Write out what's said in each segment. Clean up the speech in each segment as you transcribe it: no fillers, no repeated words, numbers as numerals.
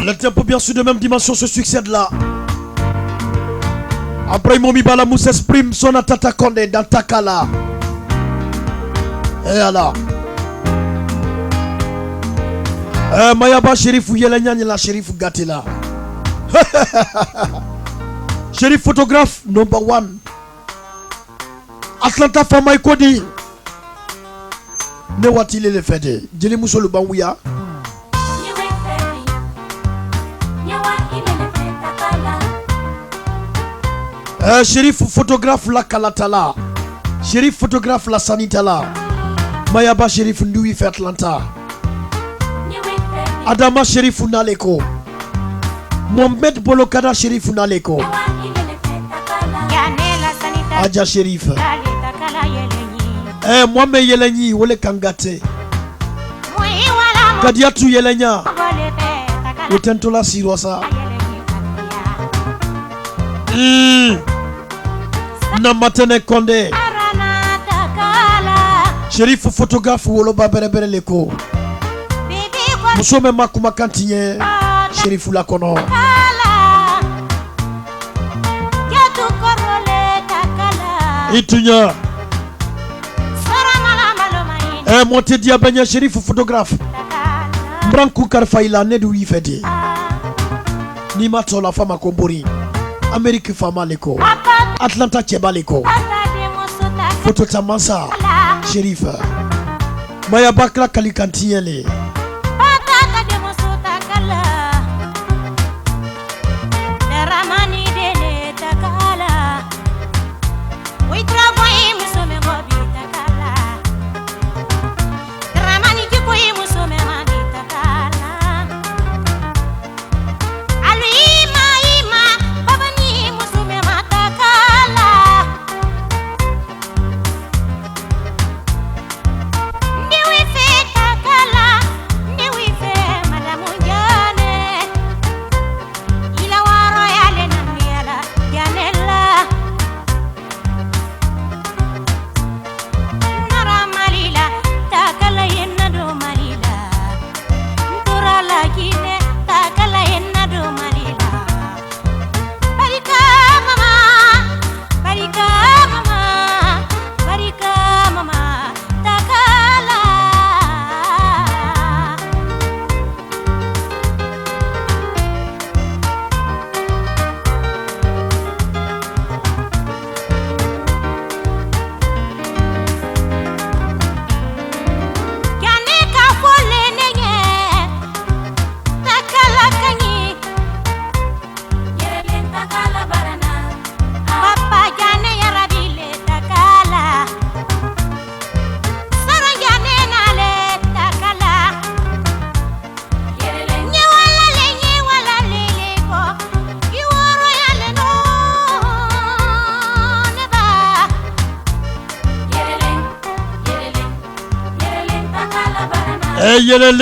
Le tempo bien sûr de même dimension se succède là. Après Momi Balamous exprime son atata Condé dans Takala. Et alors Mayaba Shérif Yelenya la Shérif Gatila. Shérif photographe number 1. Atlanta Fama Kodi. Ne wat-il le fait? Jeli Musolu Bawuya. Shérif photographe la Kalatala. Shérif photographe la Sanitala. Mayaba Shérif Ndoui fait Atlanta. Adama Shérif Naleko. Mohammed Bolokada Shérif Naleko. Aja Shérif. Mohamed Yelenyi Wole Kangate. Kadiatu Yelenya. Utentola Sirosa. Namatene Condé. Shérif photographe Woloba Berebere Leko. Musome Makuma Kantinye. Shérif Lakono. Itunya. Monte Diabanya Shérif photographe. Brankou Karfaila Nedu Ifedi. Nimato la fama Kombori. Amérique Fama Leko. Atlanta Cheba Leko. Photo Tamansa. Shérif. Maya Bakla Kalikantiele.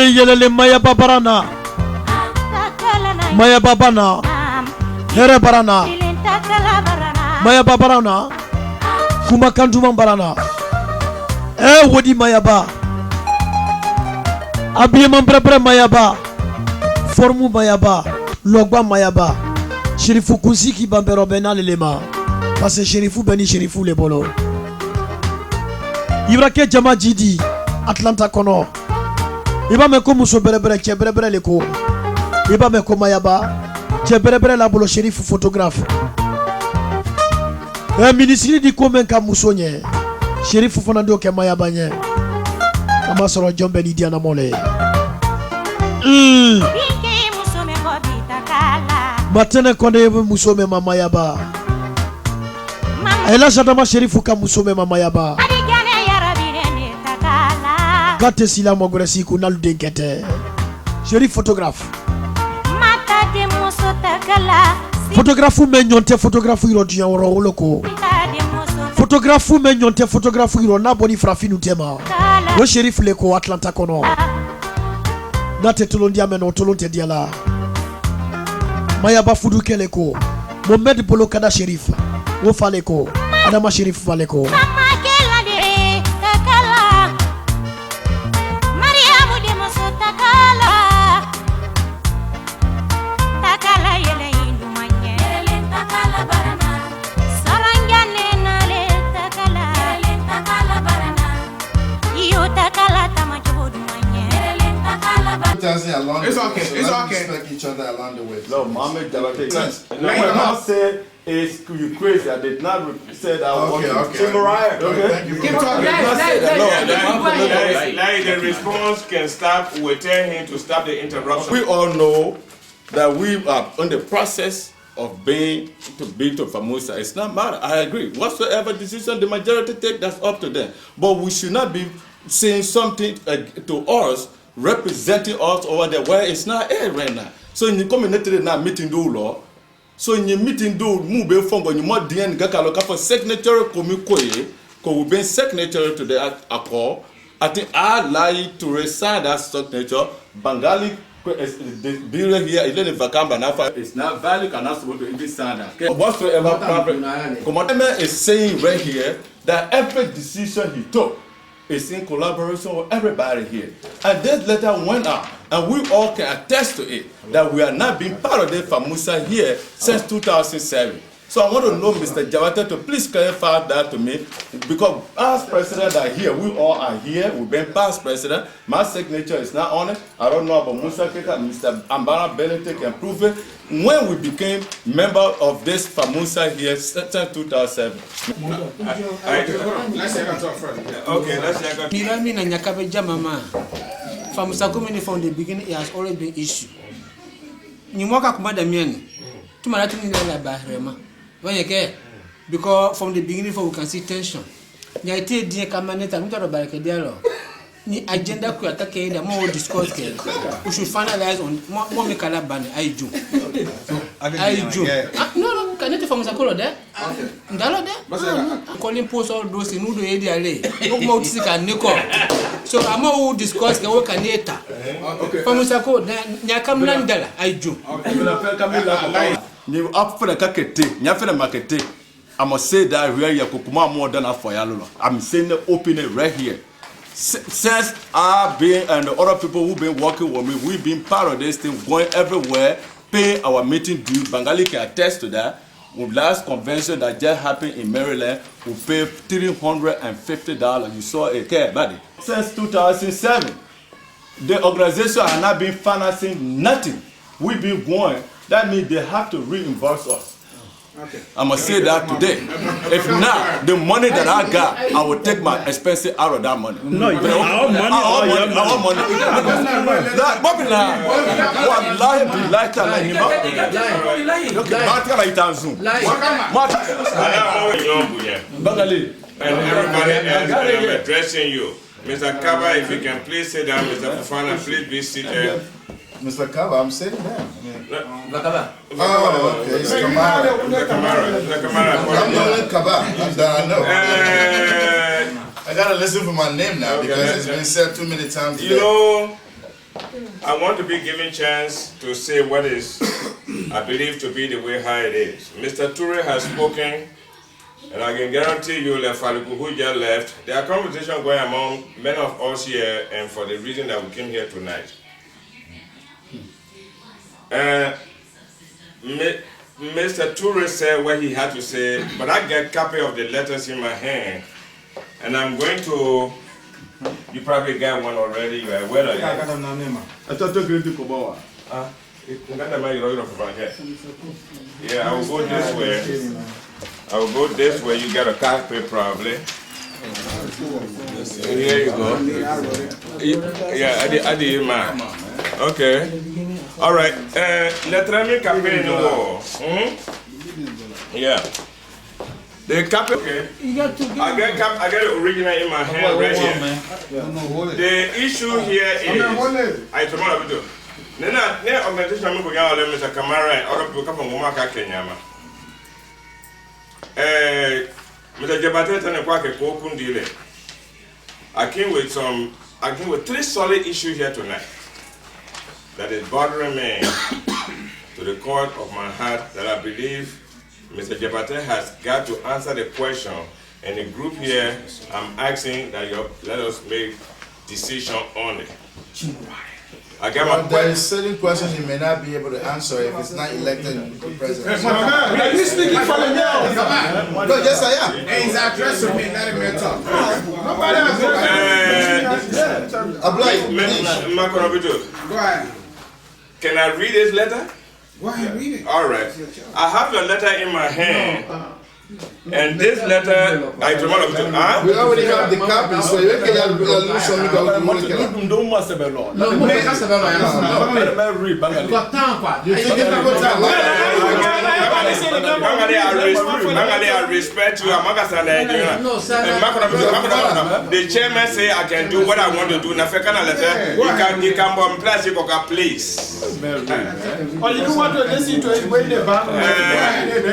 Yelele Maya Babarana. Maya Babana. Here Barana. Maya Babarana. Kumakanduma Barana. Wodi Mayaba. Abiyema Mprebre Mayaba. Formu Mayaba. Logba Mayaba. Shérifu Kusiki Bambero Benal Lema. Parce que Shérifu Beni Shérifu Le Bolo. Ibrake Jama Jidi. Atlanta Kono. Iba meko muso berebere cheberebere leko. Iba meko Mayaba cheberebere la bolo Shérif photographe. Ministre di komenka musonye. Shérif fonando ke Mayaba nye. Kama soro jombe ni diana mole. Matene konde musome Mayaba. Ela jadama Shérif ka musome Mayaba. Kate sila mogoresi kunal denkete. Shérif photographe. Photographe menyonte photographe iro diya woro loko. Photographe menyonte photographe iro na boni frafinu tema. Wo Shérif leko Atlanta kono. Nate tulondia meno tulonte diala. Mayaba fudu keleko. Mohammed Bolokada Shérif. Wo faleko. Adama Shérif faleko. protesting along it's the okay. way. So It's let's okay. respect each other along the way. No, Mohammed Jabateh. Sense. No, when I said it's you crazy, I did not say that. Okay. Mariah, okay. Thank you. Keep talking. Like the response can stop. We tell him to stop the interruption. We all know that we are in the process of being to Famusa. It's not matter. I agree. Whatsoever decision the majority take, that's up to them. But we should not be saying something to us, representing us over there where it's not here right now. So in the community now meeting do law. So in your meeting do move from when you more DN Gakaloka for signatory komikoye, ko we been signatory to the accord. I think I like to resign that signature. Bengali the bill here is in Vakamba Nafa. It's not valid and not supposed to even sign that. Okay. Whatsoever Mohammed is saying right here that every decision he took is in collaboration with everybody here. And this letter went out, and we all can attest to it, that we are not being part of the Famusa here since 2007. So I want to know, Mr. Jabateh, to please clarify that to me, because past presidents are here. We all are here. We've been past president. My signature is not on it. I don't know about Musa Keka. Mr. Ambara Benedict can prove it. When we became member of this Famusa here since 2007. Let's talk further. Okay, let's check out. Mirami na Nyakabe Jamama. Famusa community from the beginning, it has always been issue. Nimwaka kumada mieni. Tumaratu ni la bahrema. When you care, because from the beginning, we can see tension. Nyati diye kamaneta mtaro barakadia ni agenda ku atake ida more discuss ke. We should finalize on more make ban aiju. Aiju. No, kanete from Sakolo there. Ndalo there. Calling post all those in udo edi ale. Mo utisika niko. So ama who discuss ke we kaneta. From Sakolo nyakamla ndala aiju. Ni after kakete, nyafere markete. I must say that we are kukuma more than a foyalo. I'm saying it openly right here. Since I've been and the other people who've been working with me, we've been part of this thing, going everywhere, pay our meeting due. Bengali can attest to that. With last convention that just happened in Maryland, we paid $350. You saw it, okay, buddy. Since 2007, the organization has not been financing nothing. We've been going. That means they have to reimburse us. Okay. I must say that today. If not, the money that I got, I will take my expenses out of that money. No, our money. Our money. And everybody else I'm addressing you. Mr. Kaba, if you can please sit down. Mr. Fufana, please be seated. Mr. Kaba, I'm sitting down. Oh, okay. It's Kamara. Mr. Kamara. I'm the only Kaba that I know. I gotta listen for my name now because it's been said too many times today. You know, I want to be given chance to say what is, I believe, to be the way how it is. Mr. Ture has spoken, and I can guarantee you that Faluku who just left, there are conversations going among many of us here, and for the reason that we came here tonight. Mr. Ture said what he had to say, but I get a copy of the letters in my hand, and I'm going to. You probably got one already. You are aware of it. I thought you were going to Kobawa. Yeah, I will go this way. I will go this way. You got a copy probably. Here you go. Yeah, I did mine. Okay. All right. Let's me campaign no. Yeah. The copy. Okay. I got the original in my hand right here. The issue here is. I tomorrow do. Nena organization I'm going to Mr. Kamara and other people come from Womaka, Kenya. Mr. Jabateh and Kwake Kokun Dile. I came with 3 solid issues here tonight that is bothering me to the core of my heart that I believe Mr. Jabateh has got to answer the question, and the group here, I'm asking that you let us make decision on it. I got my there is certain questions you may not be able to answer if it's not elected president. Are you speaking for the now? No, yes I am. Hey, he's addressing me, let him talk. Nobody has Go ahead. Can I read this letter? Go ahead, read it. All right. I have your letter in my hand. And this letter, I told you, We already have the copy, so you can lose some of the I respect you. The chairman say I can do what I want to do. Now, if I can letter, you can bomb plastic or please. Or you don't want to listen to it when the bank.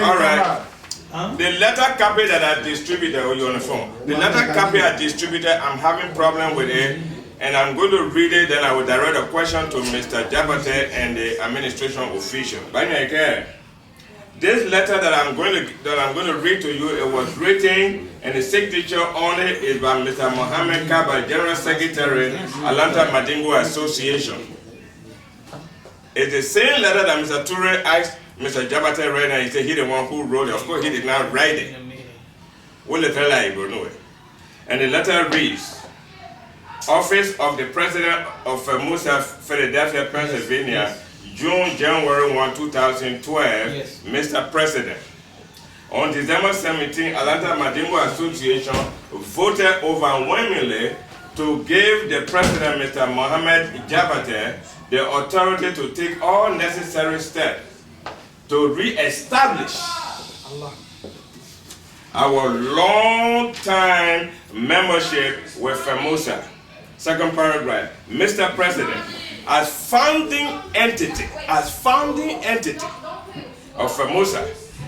All right. The letter copy that I distributed, or you on the phone? The letter copy I distributed, I'm having problem with it, and I'm going to read it. Then I will direct a question to Mr. Jabateh and the administration official. This letter that I'm going to read to you, it was written, and the signature on it is by Mr. Mohammed Kaba, General Secretary, Atlanta Madingo Association. It's the same letter that Mr. Toure asked Mr. Jabateh read, and he said he the one who wrote it. Of course, he did not write it. What letter like you know it? And the letter reads, Office of the President of Musa, Philadelphia, Pennsylvania, January 1, 2012, yes. Mr. President. On December 17, Atlanta Madingo Association voted overwhelmingly to give the President, Mr. Mohammed Jabateh, the authority to take all necessary steps to re-establish our long-time membership with FEMUSA. Second paragraph, Mr. President, as founding entity of FEMUSA,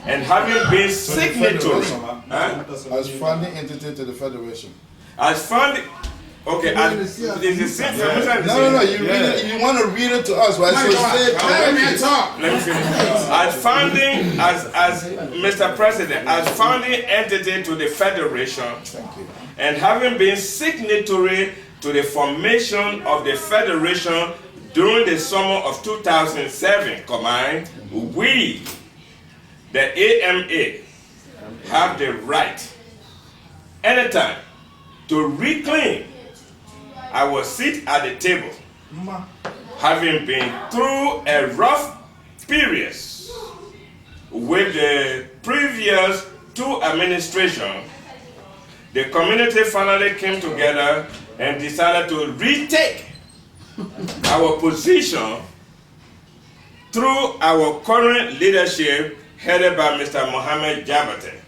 and having been signatory, as founding entity to the Federation. As founding. Okay, no, you want to read it to us, right? So let me talk. Let me finish. As founding, as Mr. President, as founding entity to the Federation, and having been signatory to the formation of the Federation during the summer of 2007, we, the AMA, have the right, anytime, to reclaim our seat at the table, having been through a rough period with the previous two administrations. The community finally came together and decided to retake our position through our current leadership headed by Mr. Mohammed Jabateh.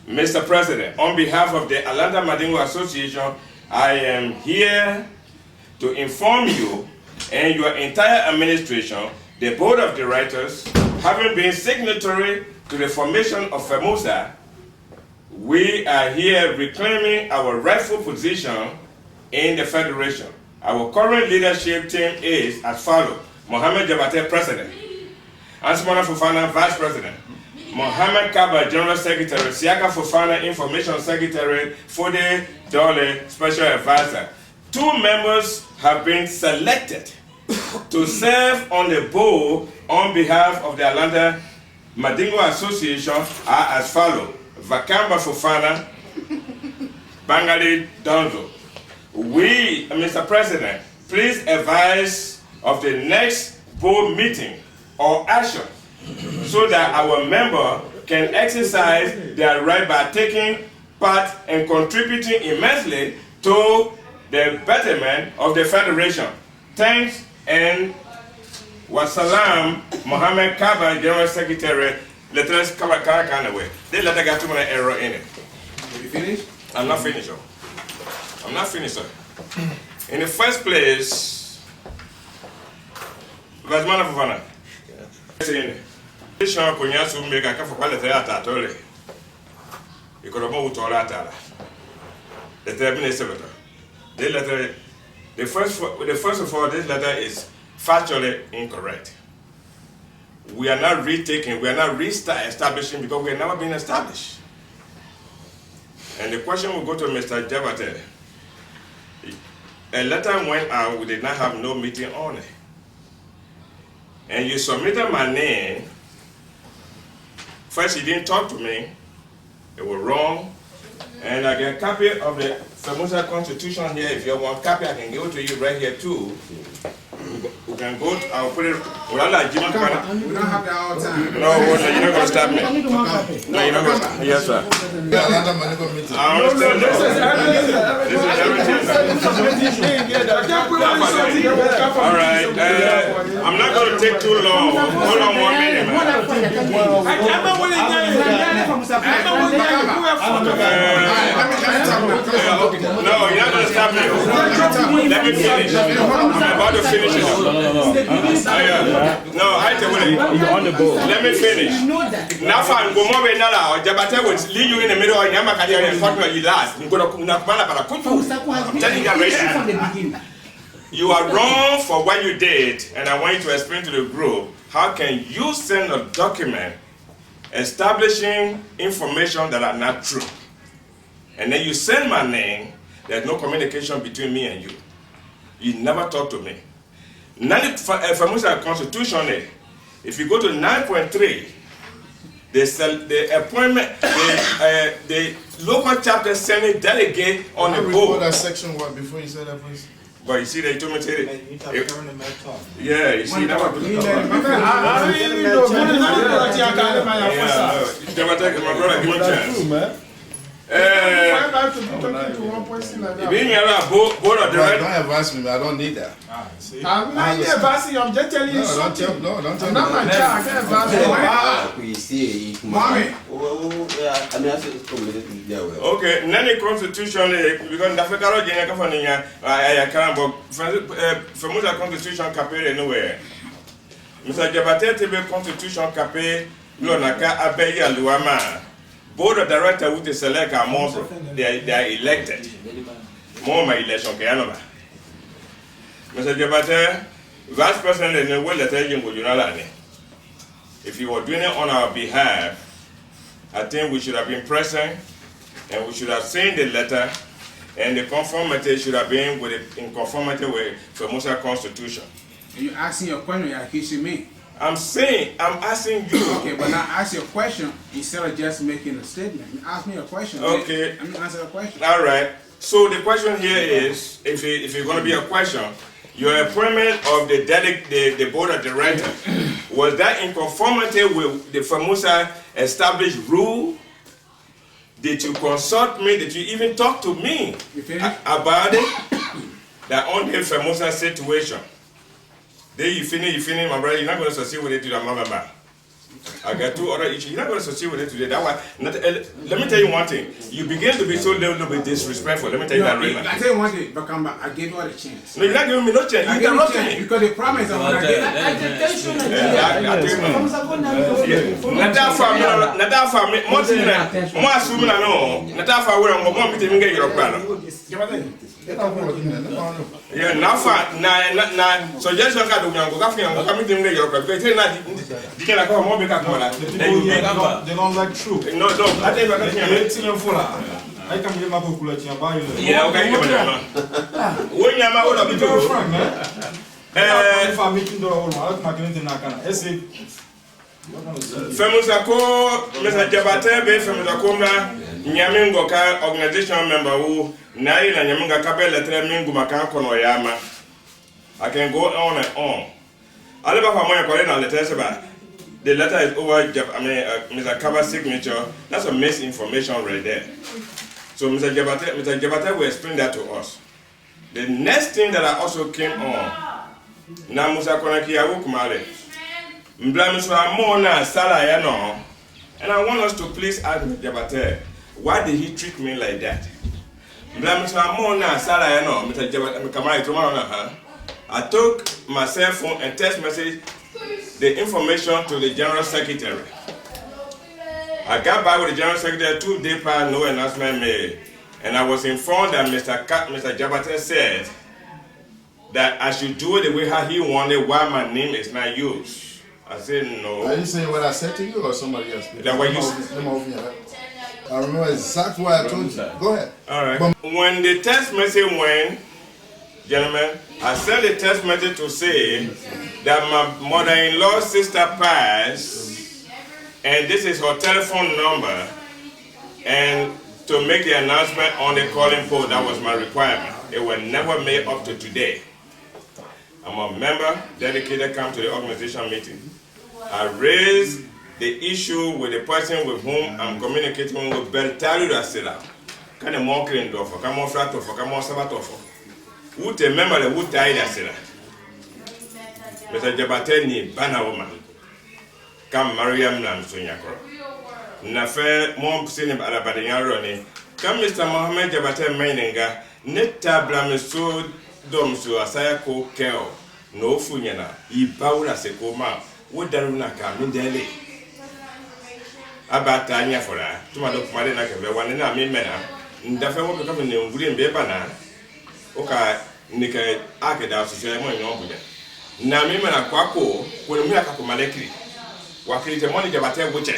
Mr. President, on behalf of the Atlanta Madingo Association, I am here to inform you and your entire administration, the board of directors, having been signatory to the formation of FEMUSA, we are here reclaiming our rightful position in the Federation. Our current leadership team is as follows: Mohammed Jabateh, President; Ansumana Fofana, Vice President; Mohammed Kaba, General Secretary; Siaka Fofana, Information Secretary; Fode Dole, Special Advisor. 2 members have been selected to serve on the board on behalf of the Atlanta Madingo Association are as follows: Vakamba Fofana, Bangali Donzo. We, Mr. President, please advise of the next board meeting or action so that our member can exercise their right by taking part and contributing immensely to the betterment of the Federation. Thanks and wassalam, Mohammed Kaba, General Secretary. Let's come away. This letter got too many error in it. Did you finish? I'm not finished, sir. I'm not finished, sir. In the first place, Vazmana Fofana. This one could also make a couple of letters at all. You could have moved to Oratala. The termination. This letter, the first of all, this letter is factually incorrect. We are not retaking, we are not establishing because we have never been established. And the question will go to Mr. Jabateh. A letter went out, we did not have no meeting on it. And you submitted my name. First, you didn't talk to me. It was wrong. And I get a copy of the Formosa Constitution here. If you want copy, I can give it to you right here too. We can go. I'll put it. Well, like Jimmy. We don't have that all the time. No, you're not going to stop me. I need one copy. No, you're not going to. Yes, sir. Another Manigo meeting. I understand. This is everything. All right. I'm not going to take too long. Hold on 1 minute, man. No, you're not going to stop me. Let me finish. I'm about to finish it. No, I tell you. You're on the boat. Let me finish. Now, fine. Go more than that. Jabateh will leave you in the middle of your career and talk to you last. I'm telling you right now. You are wrong for what you did, and I want you to explain to the group how can you send a document establishing information that are not true, and then you send my name. There's no communication between me and you. You never talk to me. Formosa Constitution, if you go to 9.3, the appointment, the local chapter Senate delegate on the board. That section one before you said that, please. But you see, they told me to say it. Yeah, you see, that was Jabateh, my brother, give me a chance. Being a board of Don't directors. advise me, I don't need that. I'm not here advising you, I'm just telling you something. Don't tell I'm me. not my child, I can't advise you. Mommy. Okay, nani constitution because the federal general government I can't but Formosa Constitution capé anywhere. Mr. Jabateh tebe constitution capé lonaka abeyi aluama. Board of directors who they select are more they are elected. More my election canova. Mr. Jabateh, Vice President in the way letter you go journal. If you were doing it on our behalf, I think we should have been present and we should have seen the letter, and the conformity should have been in conformity with Formosa Constitution. You asking your question, you're accusing me. I'm asking you. Okay, but now ask your question instead of just making a statement. You ask me a question. Okay. I'm answering a question. All right. So the question here is, if it's going to be a question, your appointment of the board of directors, was that in conformity with the Formosa established rule? Did you consult me? Did you even talk to me about it? That on the Formosa situation. Then you finish, my brother, you're not going to succeed with it to the mother. I got two other issues. You're not going to succeed with it today. That one, let me tell you one thing. You begin to be so little bit disrespectful. Let me tell you that right now. I tell you one thing, Bakamba, I gave you all the chance. No, you're not giving me no chance. You interrupted me. Because the problem is I'm going to get yeah, now so just look at the young coming to your because they can't come more because they don't like truth. No, I think I can be my population by you. yeah, okay, when you're my old people, if I'm making the old one, I'm going to Formosa ko Mr. Jabateh be Formosa ko na Nyamingo ka organization member who na ina Nyaminga ka be letter mingu maka kono yama. I can go on and on. Aleba fa moya kore na letter seba. The letter is over Mr. Kaba's signature. That's a misinformation right there. So Mr. Jabateh will explain that to us. The next thing that I also came on na Musa Konaki Yawu Kumale. And I want us to please ask Jabateh, why did he treat me like that? I took my cell phone and text message the information to the General Secretary. I got back with the General Secretary 2 days past, no announcement made. And I was informed that Mr. Jabateh said that I should do it the way how he wanted, why my name is not used. I said no. Are you saying what I said to you or somebody else? That what you said? I remember exactly what I told you. Go ahead. All right. When the text message went, gentlemen, I sent a text message to say that my mother-in-law's sister passed, and this is her telephone number, and to make the announcement on the calling poll. That was my requirement. It was never made up to today. I'm a member dedicated come to the organization meeting. I raised the issue with the person with whom I'm communicating with Beltalu Rasila. Can a more clean door for come on flat for come on sabatofo. Who te member the wood tied Rasila? Mr. Jabateh ni bana woman. Come Mariam Nam Sunyakro. Nafe mom sinim alabadanyaroni. Come Mr. Mohammed Jabateh Mainenga. Netta blamiso domsu asayako keo. No funyana. Ibaura sekoma. Wodaruna kamindele. Abatanya for that. Tomado Marina can one in a mena. Ndafe wo ka ne nguri mbeba na. Oka nika akeda so shemo nyobunya. Na me mena kwako ko ne mu akakomalekiri. Wakiri te moni Jabateh buche.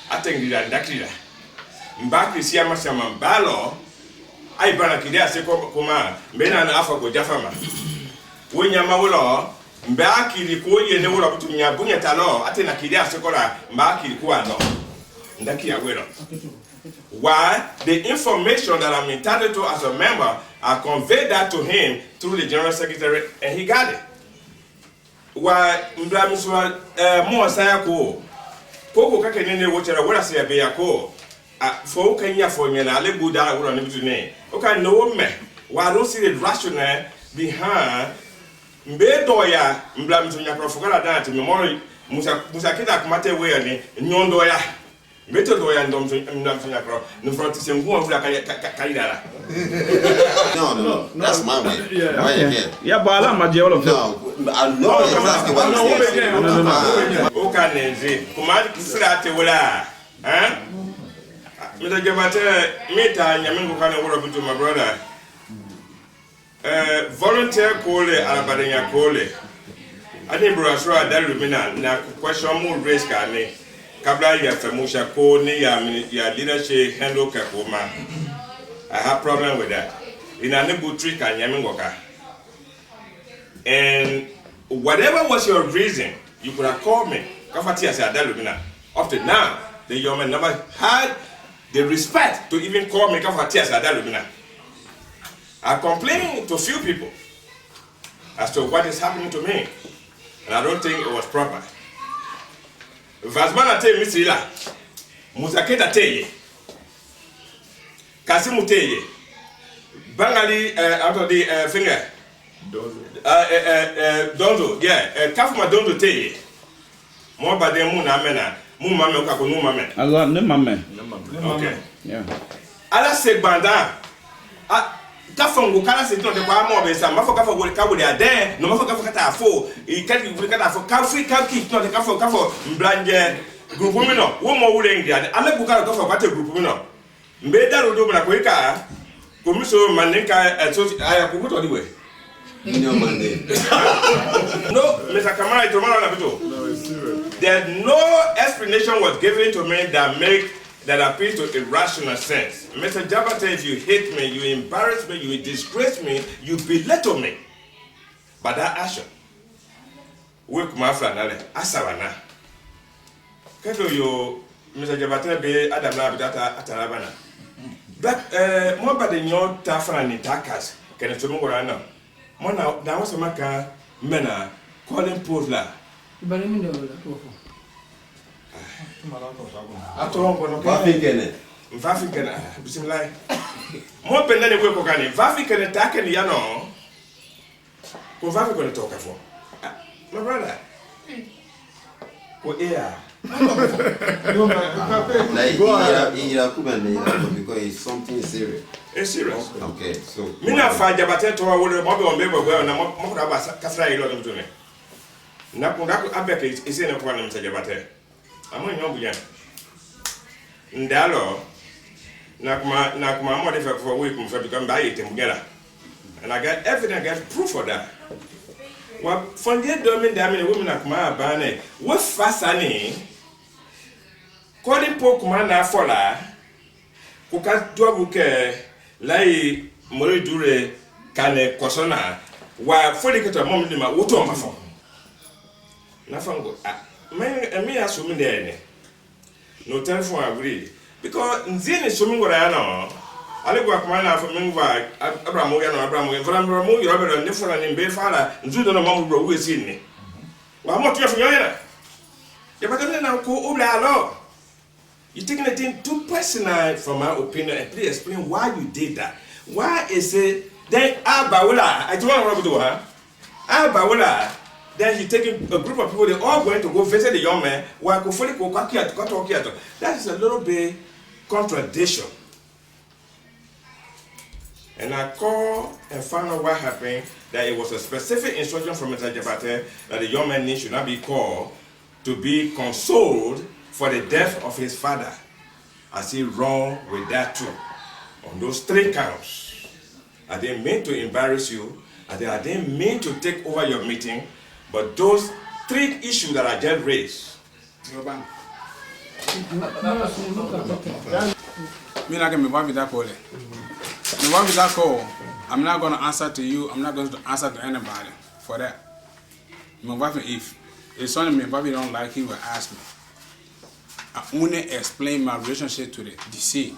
Atengira ndakira. Mbaki si amashama mbalo. Ai bana kidia se kuma mbena na afa ko jafama. Wonya mawulo mbaki ko ye ne wula butunya bunya talo ate na kidia se kola mbaki ko ano. Ndaki agwero. Why? The information that I'm entitled to as a member, I conveyed that to him through the General Secretary, and he got it. Why? Mblamiswa mo sayako. Koko kake nene wochera wala se be yako. For Kenya for me na le buda wala ne bitune. Okay, no me. Why I don't see the rationale behind mbe doya mblamiswa nyakofukala dance memory musa kita kumate we ani nyondo ya. Better do I don't in front of some one like Kaidara. No, that's my way. Yeah, but I'm a jail of no. I know exactly what you're saying. Okay, Kumad Frate Willa. Eh? Mr. Jabateh, Meta, Yamingo Kana would have to my brother. Volunteer Cole, Alabadania Cole. I think Brasra, that Lumina, now question more risk. Kabla ya femusha ko ni ya leadership handle kakoma. I have problem with that. In a nebu trick and yamingoka. And whatever was your reason, you could have called me. Kafati as Adalubina. Up to now, the young man never had the respect to even call me Kafati as Adalubina. I complained to a few people as to what is happening to me. And I don't think it was proper. Vazmana te misila Musaketa teye Kasimu teye Bangali out of the finger Dondo Kafuma Dondo teye Mo bade mu na mena mu mame ukako nu mame Allah ne mame. Okay. Yeah. Ala se banda Kafongo kala se ton de kwa mo be sa mafo kafo go ka go de aden no mafo kafo kata afo e kati go kata afo ka free ka ki ton de kafo mblanje group mi no wo mo wure ngi ade ale bu kala kafo kwate group mi no mbe daru do bra ko ika ko mi so maninka so aya ko to diwe No money. no Mr. Kamara to mara na bito. No, it's serious. There no explanation was given to me that appeals to irrational sense. Mr. Jabateh, if you hate me, you embarrass me, you disgrace me, you belittle me. But that action, we come after nale, asawana. Kato yo, Mr. Jabateh be Adam na bitata atarabana. But more by the new tafra ni takas, can you tell me what I know? Mona, that was a maka mena calling Posla. Vafikene, bismillah. Mo pendane kwe kokani, vafikene take ni yano. Ko vafikene toka fo. My brother. Ko ea. Because it's something serious. It's serious. Okay, so. Mina fa Jabateh to wa wole mo be on be gbo na mo ko da ba kasra yi lo dum to ne. Na ko abeke ise ne ko na Mr. Jabateh. Amo nyo buya. Ndalo na kuma mo de for we kum for become by it mugela. And I got evidence, I got proof for that. Wa fonde do me da me women na kuma ba ne. Wo fasani calling po kuma na fola. Ko ka do buke lai mori dure kane kosona wa fodi kata mom ni ma woto ma fo. Na fango me assume there ne. No telephone agree. Because Nzini swimming with Anna. I live with my life for me by Abraham, you have a different in Bayfala, and do the amount who is in me. Well, I'm not your familiar. You're going to go over law. You're taking the thing too personal from my opinion, and please explain why you did that. Why is it then Abawula? I don't want to do her. Abawula. Then you take a group of people, they're all going to go visit the young man. That is a little bit contradiction. And I called and found out what happened, that it was a specific instruction from Mr. Jabateh that the young man should not be called to be consoled for the death of his father. I see wrong with that too. On those 3 counts, I didn't mean to embarrass you, I didn't mean to take over your meeting, but those 3 issues that I just raised. Me not gonna be with that call. With that call, I'm not going to answer to you. I'm not going to answer to anybody for that. My wife, if it's something my wife don't like, he will ask me. I only explain my relationship to the deceased.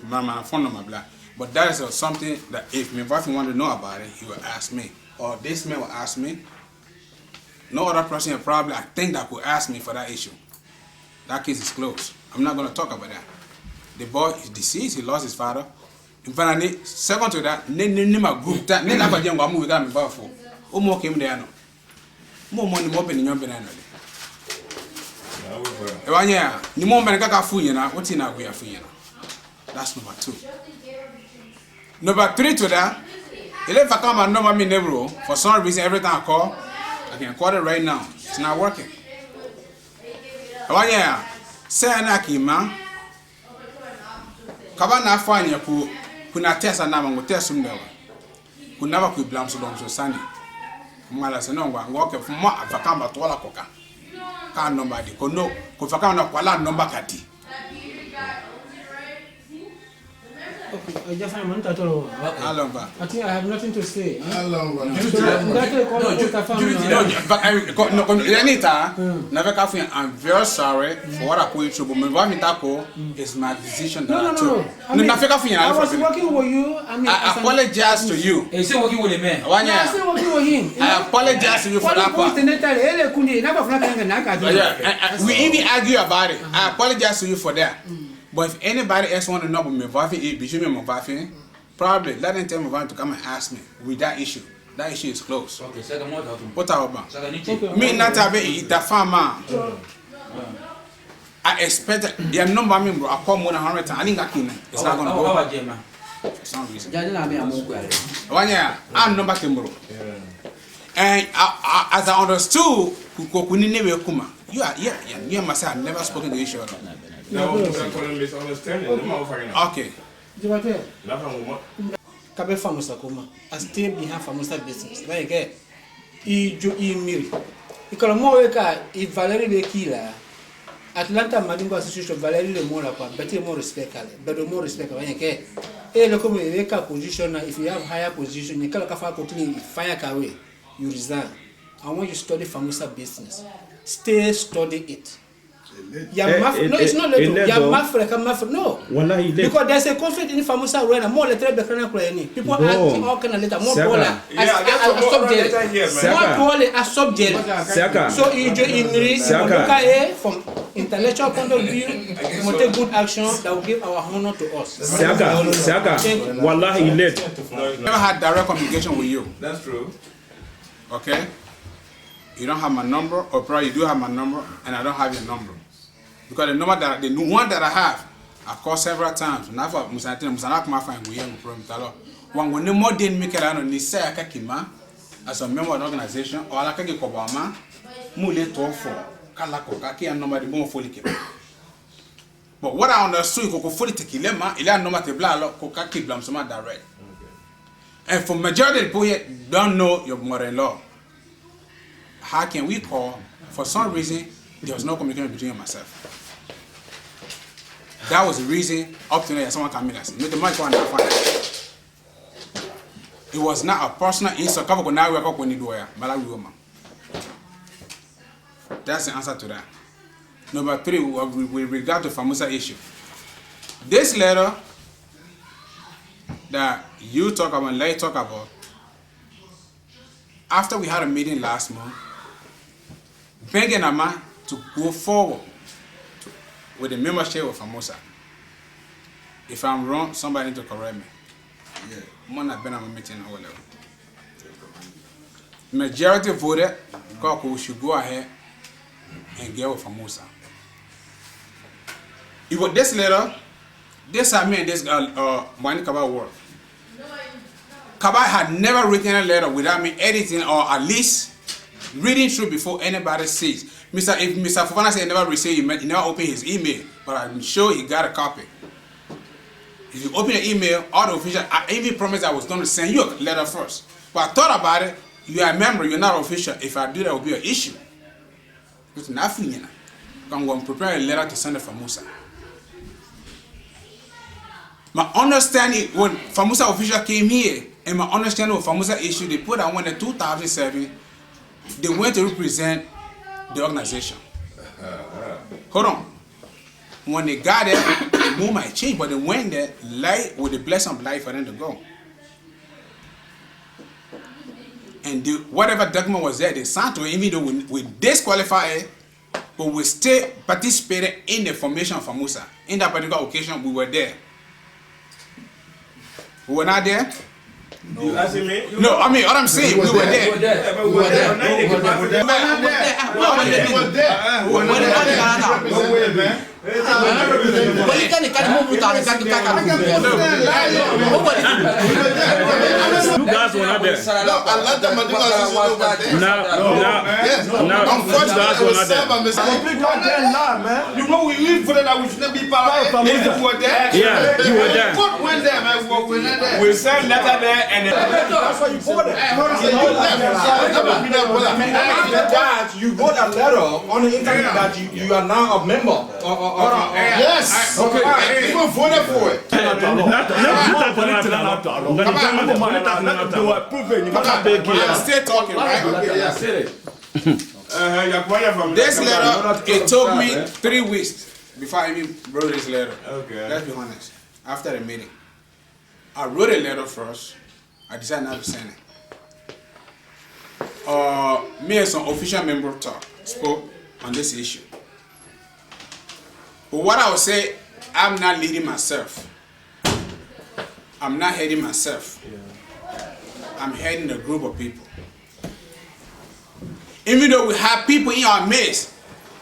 My phone number, blah. But that is something that if my wife want to know about it, he will ask me. Or this man will ask me. No other person probably I think that could ask me for that issue. That case is closed. I'm not going to talk about that. The boy is deceased. He lost his father. In fact, second to that, my group that never young woman we got me powerful. Oh, more came there. More money, more than your banana. One year, the moment I got Fuyana, what's in our way of Fuyana? That's number 2. Number 3 to that, if I come and number me never, for some reason, every time I call, I can call it right now. It's not working. One year, say Anaki, man. Kabana fanya kuna tesa na mango tesa mdewa. Kuna ba ku blam so dom so sani. Mala se no ngwa ngoke fuma afakamba tola koka. Ka nomba di kono ko fakamba na kwala nomba kati. Okay, I just want to talk. I think I have nothing to say. I'm very sorry for what I put you through, but my is my decision that I took. I was working with you. I apologize to you. He's still working with the man. I'm still working with him. I apologize to you for that part. We even argue about it. I apologize to you for that. But if anybody else want to know about my wife, between me and my wife, probably let them tell my wife to come and ask me with that issue. That issue is closed. Okay, second more. What about? Me not have it. The farmer. I expect your number member. I call more than 100 times. I think I can. It's not gonna go. For some reason. One year, I'm number tomorrow. And as I understood, you are you must have never spoken to each other. No, misunderstanding. Okay. Jabateh. Kabe famusa kuma. I still behind famusa business. Like I miri. Ikola mo weka I Valerie Bekila. Atlanta Madingo Association Valerie le mo la pa. Better more respect kale. Better more respect like le come weka position if you have higher position you kala kafa continue fire kawe you resign. I want you to study famusa business. Stay study it. No, it's not little. No. Because there's a conflict in Famusa Rena. More letter people asking all kind of letter. More dollar as subject. So you from intellectual point of view, we take good action that will give our honor to us. Wallahi late. Never had direct communication with you. That's true. Okay? You don't have my number, or probably you do have my number, and I don't have your number. Because the number that the one that I have, I've called several times. Now for Musanak Mafan, we have from Talo. One when no more didn't make it out on this Kakima as a member of the organization, or like a Kobama, Mule for Kalako, Kaki, and nobody more fully kept. But what I understood, Coco fully tequilema, Ilan no matter blah, Kokaki Blamsoma direct. And for majority of people don't know your mother-in-law. How can we call? For some reason, there was no communication between you and myself. That was the reason up to now someone came in and said, it was not a personal insult. That's the answer to that. Number 3, with regard to Famusa issue. This letter that you talk about, Lai talk about, after we had a meeting last month, begging Ama to go forward with the membership of Famosa. If I'm wrong, somebody need to correct me. Yeah, I'm not been on a meeting or whatever. Majority voted because we should go ahead and get with Famosa. If with this letter, this I mean this Mwani Kaba work. Kaba had never written a letter without me editing or at least reading through before anybody sees. If Mr. Fofana said he never received, he never opened his email, but I'm sure he got a copy. If you open the email, all the officials, I even promised I was going to send you a letter first. But I thought about it, you are a member, you're not official. If I do that, it will be an issue. It's nothing. I'm going to prepare a letter to send it from Musa. My understanding, when Famusa official came here, and my understanding of Famusa issue, they put out when in 2007, they went to represent the organization. Hold on. When they got there, the mood might change, but they went there light with the blessing of life for them to go. And whatever document was there, they signed to it, even though we disqualified, but we still participated in the formation of Famusa. In that particular occasion, we were there. We were not there? No. You asking me? No, I mean, what I'm saying, we were there. We were there. We were there. We were there. You guys were not there. You know we put it that we shouldn't be part of it. You were there. Yeah, you were there. Went there, man. We sent letter there and that's why you bought it. You wrote a letter on the internet that you are now a member. Yes. Okay. Even voted for it. I'm still talking, right? Okay, yeah, say it. This letter, it took me 3 weeks before I even wrote this letter. Okay. Let's be honest. After the meeting, I wrote a letter first. I decided not to send it. Me and some official member spoke on this issue. But what I would say, I'm not leading myself. I'm not heading myself. I'm heading a group of people. Even though we have people in our midst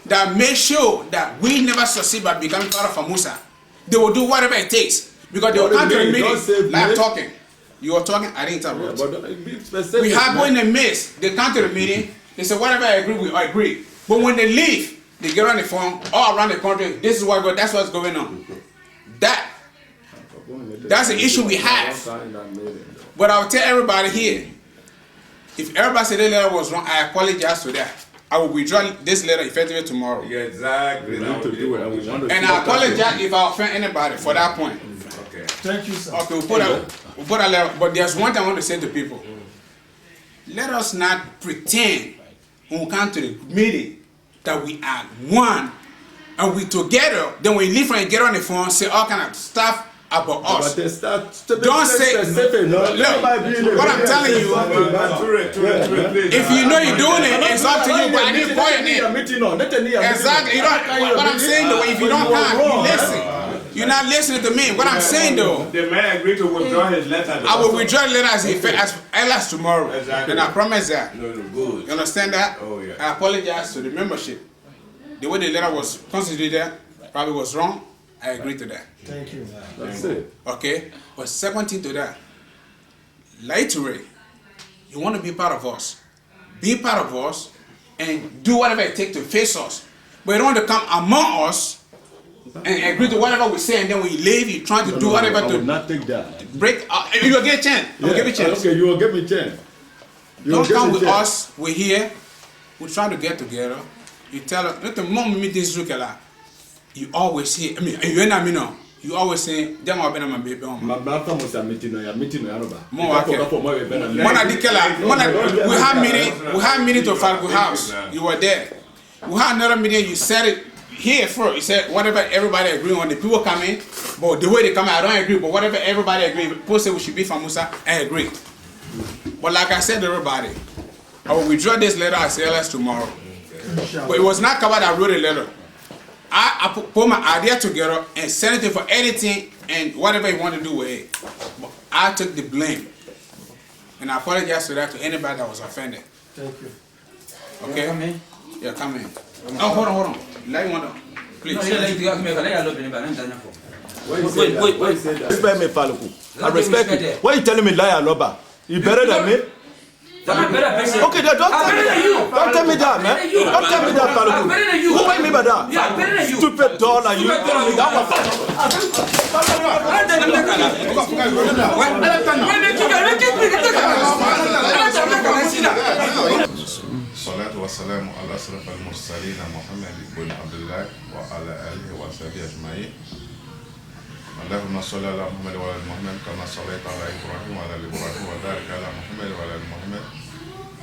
that make sure that we never succeed by becoming part of Famusa, they will do whatever it takes. Because they will come to the meeting like I'm talking. You are talking, I didn't interrupt. We have people in the midst, they come to the meeting, they say whatever I agree with, I agree. But when they leave, they get on the phone all around the country. This is what that's what's going on. That's the issue we have. But I'll tell everybody here, if everybody said the letter was wrong, I apologize to that. I will withdraw this letter effectively tomorrow. Yeah, exactly. We need to do it. And I apologize if I offend anybody for that point. Okay. Thank you, sir. Okay, we'll put a letter. But there's one thing I want to say to people. Let us not pretend when we come to the meeting that we are one and we together, then when we leave and get on the phone, say all kind of stuff about us. Don't say, look, what I'm telling you, if you know you're doing it, it's up to you, but I need to call your name. Exactly, what I'm saying though, if you don't come, you listen. You're not listening to me. What I'm saying though, the man agreed to withdraw his letter. I will withdraw the letter as early as tomorrow. Exactly. And I promise that. No, good. You understand that? Oh, yeah. I apologize to the membership. The way the letter was considered probably was wrong. I agree to that. Thank you. That's it. Okay? But second thing to that, literally, you want to be part of us. Be part of us and do whatever it takes to face us. But you don't want to come among us and agree to whatever we say, and then we leave. You trying to do whatever I to will not take that. break. You will get a chance. You will give me a chance. Okay, you will give me a chance. Don't come with us. We're here. We're trying to get together. You tell us. Let the moment meetings look like. You always hear. I mean, you know me now. You always say, "Dem wa bena my baby." Mabaka musa meeting no meeting no yaroba. We have meeting to Falco House. You were there. We had another meeting. You said it. here first, he said whatever everybody agree on, the people come in, but the way they come in, I don't agree, but whatever everybody agree, people say we should be from Musa, I agree. But like I said to everybody, I will withdraw this letter as early as tomorrow. But it was not covered that wrote a letter. I put my idea together and sent it for editing and whatever you want to do with it. But I took the blame. And I apologize for that to anybody that was offended. Thank you. Okay? Come in. Yeah, come in. Oh, hold on. Let me one. Please. Wait. Respect me, Paluku. I respect you. Why are you telling me liar, Loba? You better than me? Okay, don't tell me that. Don't tell me that, man. Don't tell me that, Paluku. Who made me by that? Stupid doll, are you telling me that one? الصلاة والسلام على أشرف المرسلين محمد بن عبد الله وعلى آله وصحبه أجمعين. اللهم صل على محمد وعلى محمد كما صليت على إبراهيم وعلى إبراهيم وبارك على محمد وعلى محمد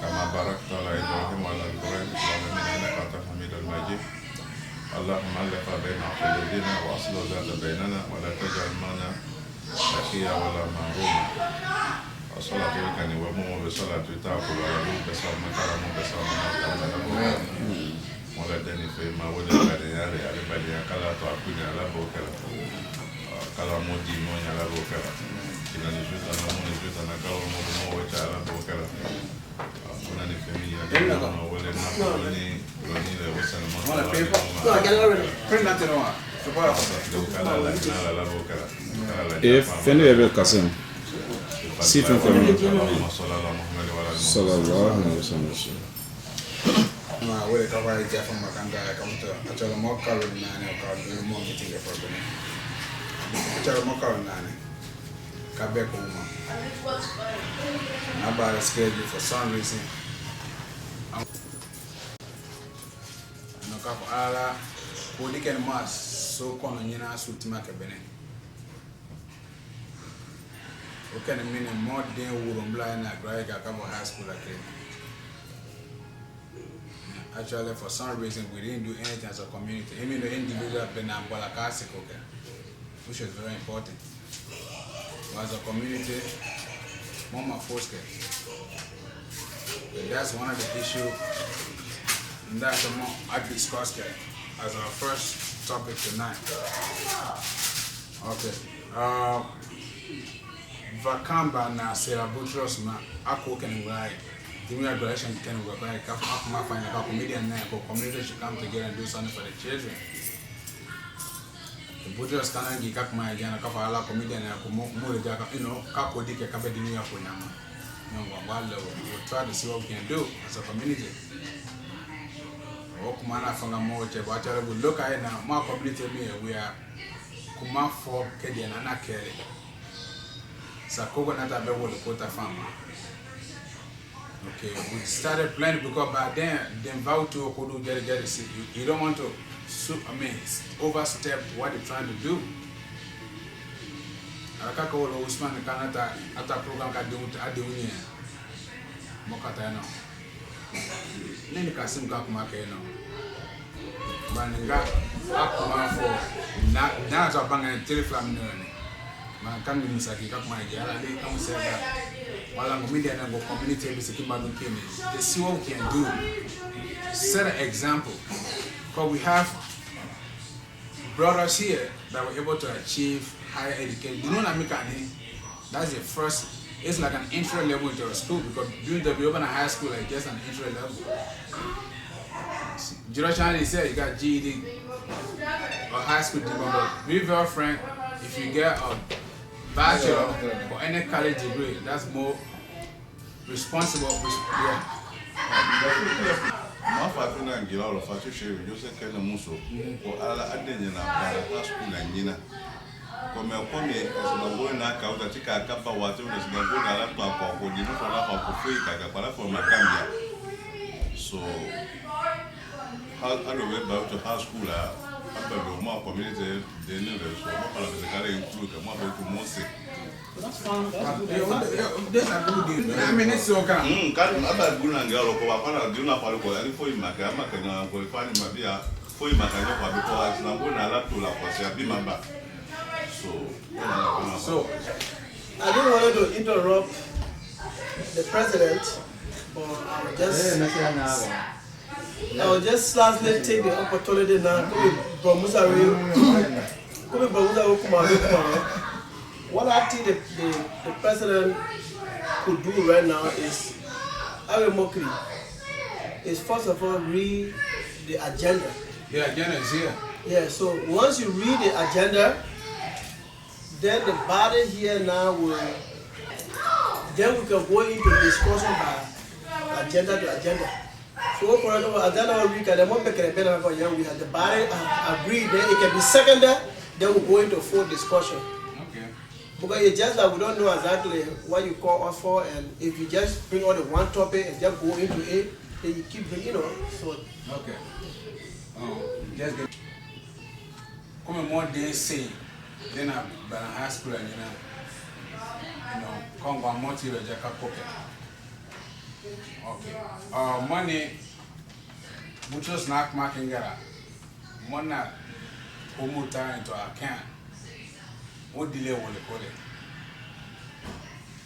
كما باركت على إبراهيم وعلى إبراهيم في العالمين إنك أنت الحميد المجيد. اللهم ألف بين قلوبنا وأصلح ذات بيننا ولا تجعل معنا شقيا ولا محروما. صلاة الكني ومو بصلاة تأكل على نوم بسام مكرم بسام مكرم ولدني فيما ولد بدياري على بديا كلا تأكلني على بوكلا كلا مودي موني على بوكلا كنا نجوز أنا مو نجوز أنا كلا مو وجه على بوكلا كنا نفهمي يا كلا ولد نقولني لوني لوسنا ما If any ever cousin, see from me. Sallallahu alaihi wasallam. Ma wele ka wa ja from makanga come to actually more color nane ka do more meeting for them. Actually more color nane ka be ko ma. Na ba schedule for some reason. No ka ala ko diken mas so kono nyina sutima ke bene. Okay, I mean more than would blind at Greg high school again. Actually, for some reason, we didn't do anything as a community. Even the individual been a Bolakasik, okay, which is very important. But as a community, Mama Foske. That's one of the issues. And that's the more I discussed as our first topic tonight. Okay. Vakamba na Sarah Butros ma ako can right. The new graduation can work right. Come up find a comedian now. Community should come together and do something for the children. The Butros can't get up my again. A couple of comedian and more you know, couple dike kabe di new for yama. We'll try to see what we can do as a community. Okumana from a more check. But we look at it now. My community we are Kuma for Kedi and Anna Kelly. Sakoko nata be what the quota farm. Okay, we started planning because by then vow to Okudu get you don't want to overstep what they're trying to do. Akako lo Usman Kanata ata program ka do nia. Mokata no. Nini kasim ka kuma ke no. Baninga akuma for na za banga telephone no. Man can be Musaki Kakma, they come say that while I'm media and go community with the they see what we can do. Set an example. Because we have brothers here that were able to achieve higher education. You know what I mean? That's the first, it's like an entry level into a school because during the open high school, like just an entry level. Generation said you got GED or high school diploma. Be very frank, if you get a bachelor or any college degree, that's more responsible. Yeah. Ma fa na ngila lo fa che shewe jo se kena muso ko ala adenye na para school na ngina ko me esibangwe na ka uta tika kapa watu na esibangwe na la kwa ko dinu so la kwa kufika ka para for makambia so how do we about to high school after the more community they know so mo para se kare include mo ba to mo se. That's fine. That's a good deal. I mean, it's okay. Kan aba guna ngalo ko ba para guna pa ko ali foi makama kana ko fani mabia foi makanyo kwa because na go na la to la kwa se be member. So I don't want to interrupt the president, but I will just lastly take the opportunity now. What I think the president could do right now is, is first of all read the agenda. The agenda is here. Yeah, so once you read the agenda, then the body here now will, then we can go into discussion by agenda to agenda. So for example, agenda week, the moment we have the body agree, then it can be seconded, then we go into full discussion. Okay. Because it's just that we don't know exactly what you call us for, and if you just bring on the one topic and just go into it, then you keep bringing, so. Okay. Just get. Come more days say, then I'm high school and come one more to the jacket pocket. Okay. Money, which was not marking gara. Money, who moved into our account. What delay will it call it?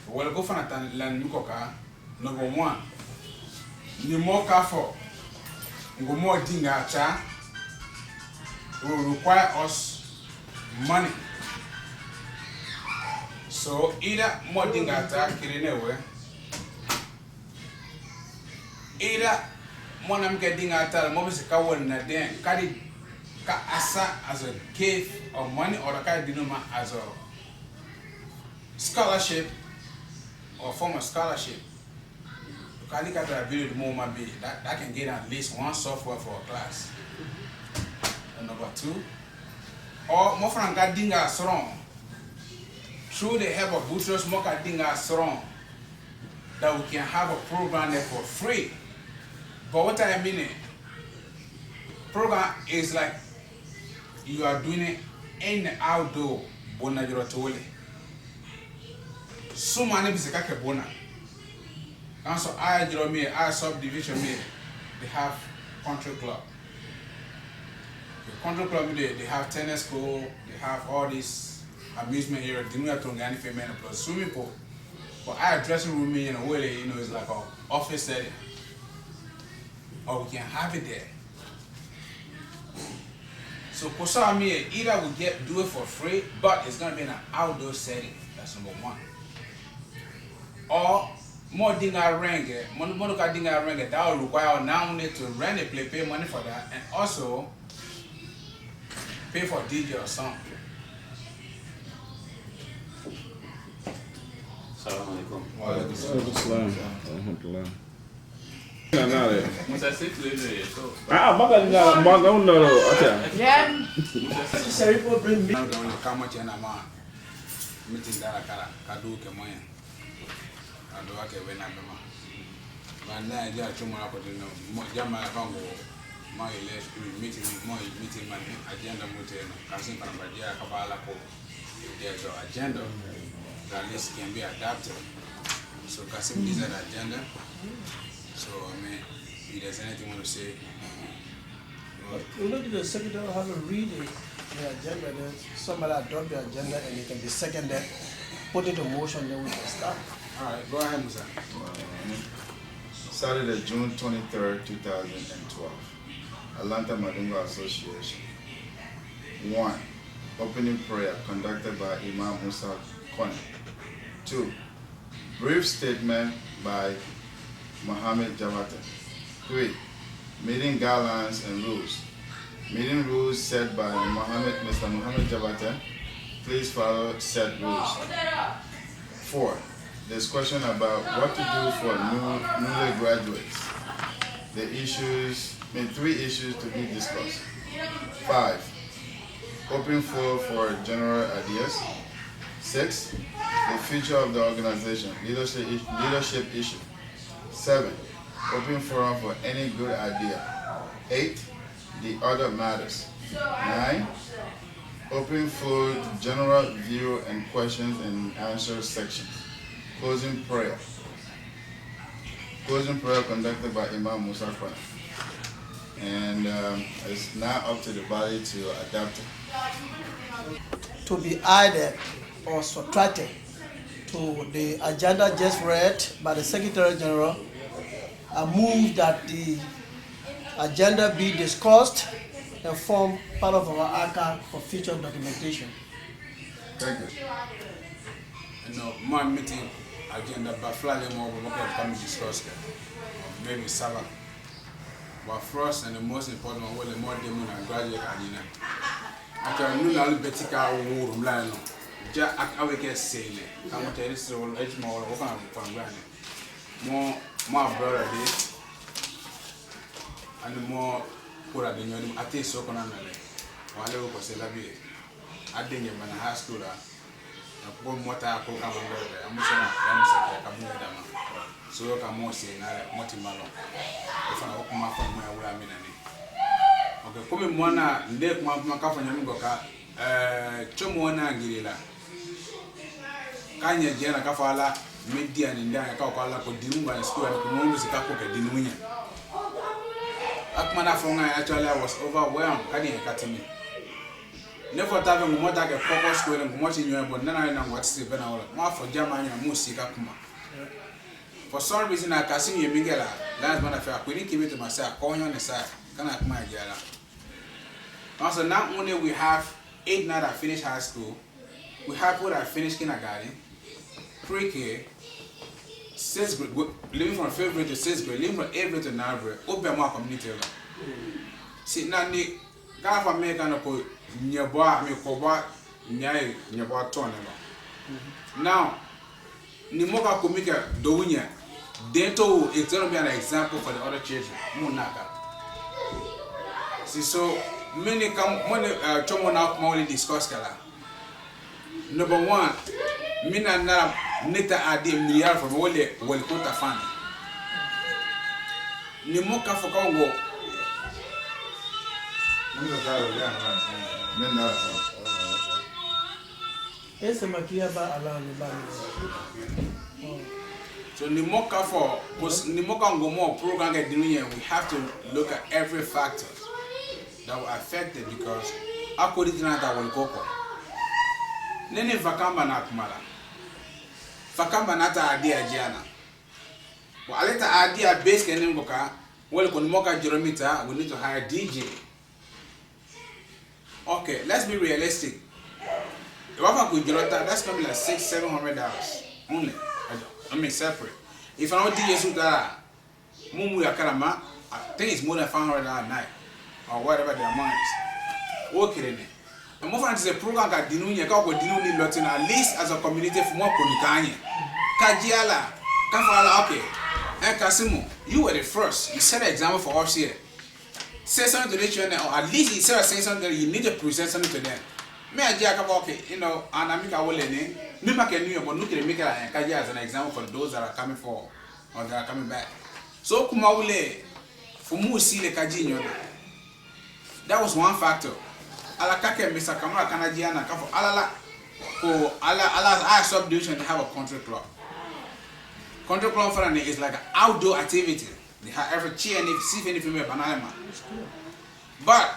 Well, go for a land Nukoka, number one. The more careful, go more dinga cha will require us money. So either more dinga cha kirinewe, either more nam getting at all, mobis kawan na den carry ka asa as a gift of money or a carry dinoma as a scholarship or form of scholarship. That can get at least one software for a class. And number two, or more from Gadinga strong. Through the help of boosters, more Gadinga strong, that we can have a program there for free. But what I mean, program is like you are doing it in the outdoor. Bona Jorotole. So many bisaka bona. Also, I subdivision me, they have country club. The country club, they have tennis court, they have all this amusement area, plus swimming pool. But our dressing room in a way, is like an office setting. Or we can have it there. So either we do it for free, but it's gonna be in an outdoor setting. That's number one. Or more dinga renge, monoka dinga renge, that will require now only to rent a play, pay money for that, and also pay for DJ or something. Assalamualaikum. Waalaikumsalam. Alhamdulillah. Baka no. Yeah. Sorry for bringing me. How much and a man meeting that kadu kemoya. And do okay when I'm a man. Now, I just tomorrow Jama Congo, my meeting, my agenda, Kasim Panabadia, Kabala, there's an agenda that list can be adapted. So, Kasim is an agenda. So, I mean, if there's anything you want to say, we look at the secretary have to read the agenda, then somebody adopt the agenda and it can be seconded, put it in motion, then we can start. All right, go ahead, Musa. Saturday, June 23rd, 2012. Atlanta Madunga Association. 1. Opening prayer conducted by Imam Musa Kone. 2. Brief statement by Mohammed Jabateh. 3. Meeting guidelines and rules. Meeting rules set by Mr. Mohammed Jabateh. Please follow set rules. 4. Discussion about what to do for newly graduates. The issues, 3 issues to be discussed. 5. Open floor for general ideas. 6. The future of the organization, leadership issue. 7. Open forum for any good idea. 8. The other matters. 9. Open floor general view and questions and answer sections. Closing prayer. Closing prayer conducted by Imam Musa Kone. and it's now up to the body to adapt it. To be added or subtracted to the agenda just read by the Secretary General. I move that the agenda be discussed and form part of our archive for future documentation. Thank you. You know, my meeting agenda, but flying more, we can come discuss it. Maybe Sabbath. But first and the most important one, the more demon and graduate agenda. After you know, Betica or Mlano, Jack, I will get saying it. I'm going to tell you, so edge more open from granted. More brother did, and the more poor than you. I think so. Can I while I was a lobby, I didn't even high school. I put more time to come on there. I'm saying, so I can more say, not in Malon. If I open my phone, I will have been. Okay, come one day, my coffin, and Goka, Chumwana Girilla. Kanya Jana Kafala, Media and Indiana Kakala, Dinuma and school, and Kumus Kapoka Dinunia. Akmana Fonga actually was overwhelmed, Kanye Katimi. Never having more like a proper school and watching you, but none of them what's the Benal, more for Germany and Musikakuma. For some reason, I can see you, Miguela. Last one I couldn't give it to myself, calling on the side. Can I my gala? Also, not only we have 8 that finished high school, we have people that finished kindergarten, pre-K, 6th grade, living from 5th grade to 6th grade, living from 8th grade to 9th grade, open more community. See, now, the guy from America, nearby, me cover, nearby turn. Now, Nimoka Komika, Dowinia, Dento is going to be an example for the other children. Munaka. See, so many come when Chomona only discuss Kala. Number one, Mina na Nita Adi Miriam from Wole Welkota Fan. Nimoka for Congo. So Nimoka for Nimoka Ngomo program get doing here, we have to look at every factor that will affect it because according to that will go. Nene vakamba na kumala. Vakamba na ta idea jana. But aleta idea base kene ngoka. Well, Nimoka Jeromita, we need to hire DJ. Okay, let's be realistic. If I could Jerota, that's gonna be like $600-700 only. I mean separate. If I don't DJ suda, Mumu Yakarama, I think it's more than $500 a night. Or whatever their amount is. Okay, and more than the program that Dinunia got with Dinuni Latin, at least as a community for more Kunikanya. Kajiala, Kafala, okay. And Kasimu, you were the first. You set an example for us here. Say something to the children, or at least instead of saying something, you need to present something to them. Me a jack okay, you know, and I make a whole name. Me make a new, but look at make a Kaja as an example for those that are coming for or that are coming back. So Kumaule, for Musi the Kajinyo. That was one factor. Alakake Mr. Kamara Kanajiana Kafo Alala for Allah subdivision to have a country club. Country club for an is like an outdoor activity. They have every cheer and if see any female banana. But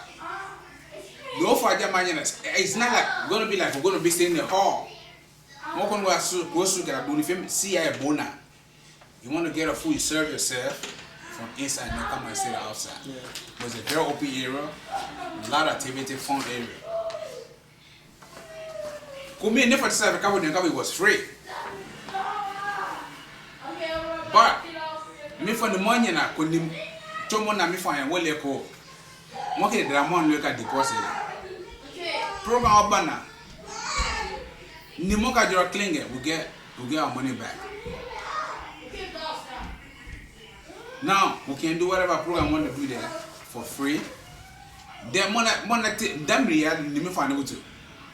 the offer it's not like gonna be like we're gonna be staying in the hall. More can go to get a do see a bona. You want to get a food, you serve yourself. From inside, not come and sit outside. Yeah. It was a very open area, a lot of activity, fun area. Kumi never decided to was free. But me for the money na kundi chomo na me for an wole ko. Mo ke dramon look at deposit. Program obana. Ni mo ka joro klinge, we get our money back. Now we can do whatever program we want to do there for free. Then them real me find out too.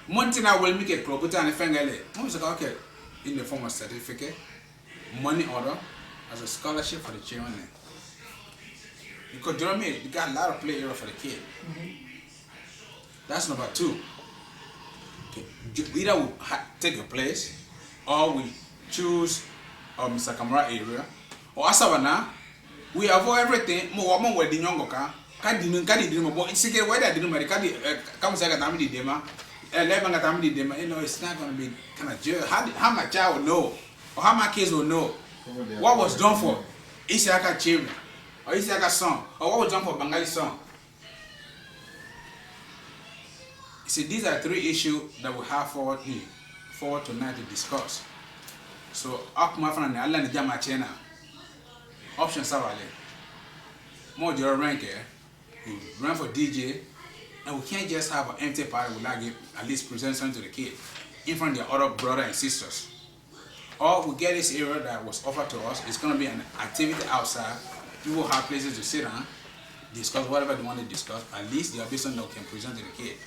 Monthly I will make a club put on a fengele. Okay, in the form of certificate, money order as a scholarship for the children. Because you know what I mean, you got a lot of play area for the kid. That's number 2. Okay. Either we take a place or we choose Mr. Kamara area or Asavana. We avoid everything. More wedding young Kadi didn't know. It's secret why I didn't marry. Kadi come say that I'm the dema. 11 that I'm the dema. You know, it's not gonna be kind of jail. How my child will know, or how my kids will know what was done for Isiaka children, or Isiaka son, or what was done for Bengali son. See, these are 3 issues that we have forward tonight to discuss. So, Akmafan and Alan Jama Chena options are more your rank we run for DJ, and we can't just have an empty party without at least present something to the kid in front of their other brothers and sisters. Or we get this area that was offered to us, it's going to be an activity outside. People have places to sit down, discuss whatever they want to discuss. At least there will be something that we can present to the kid.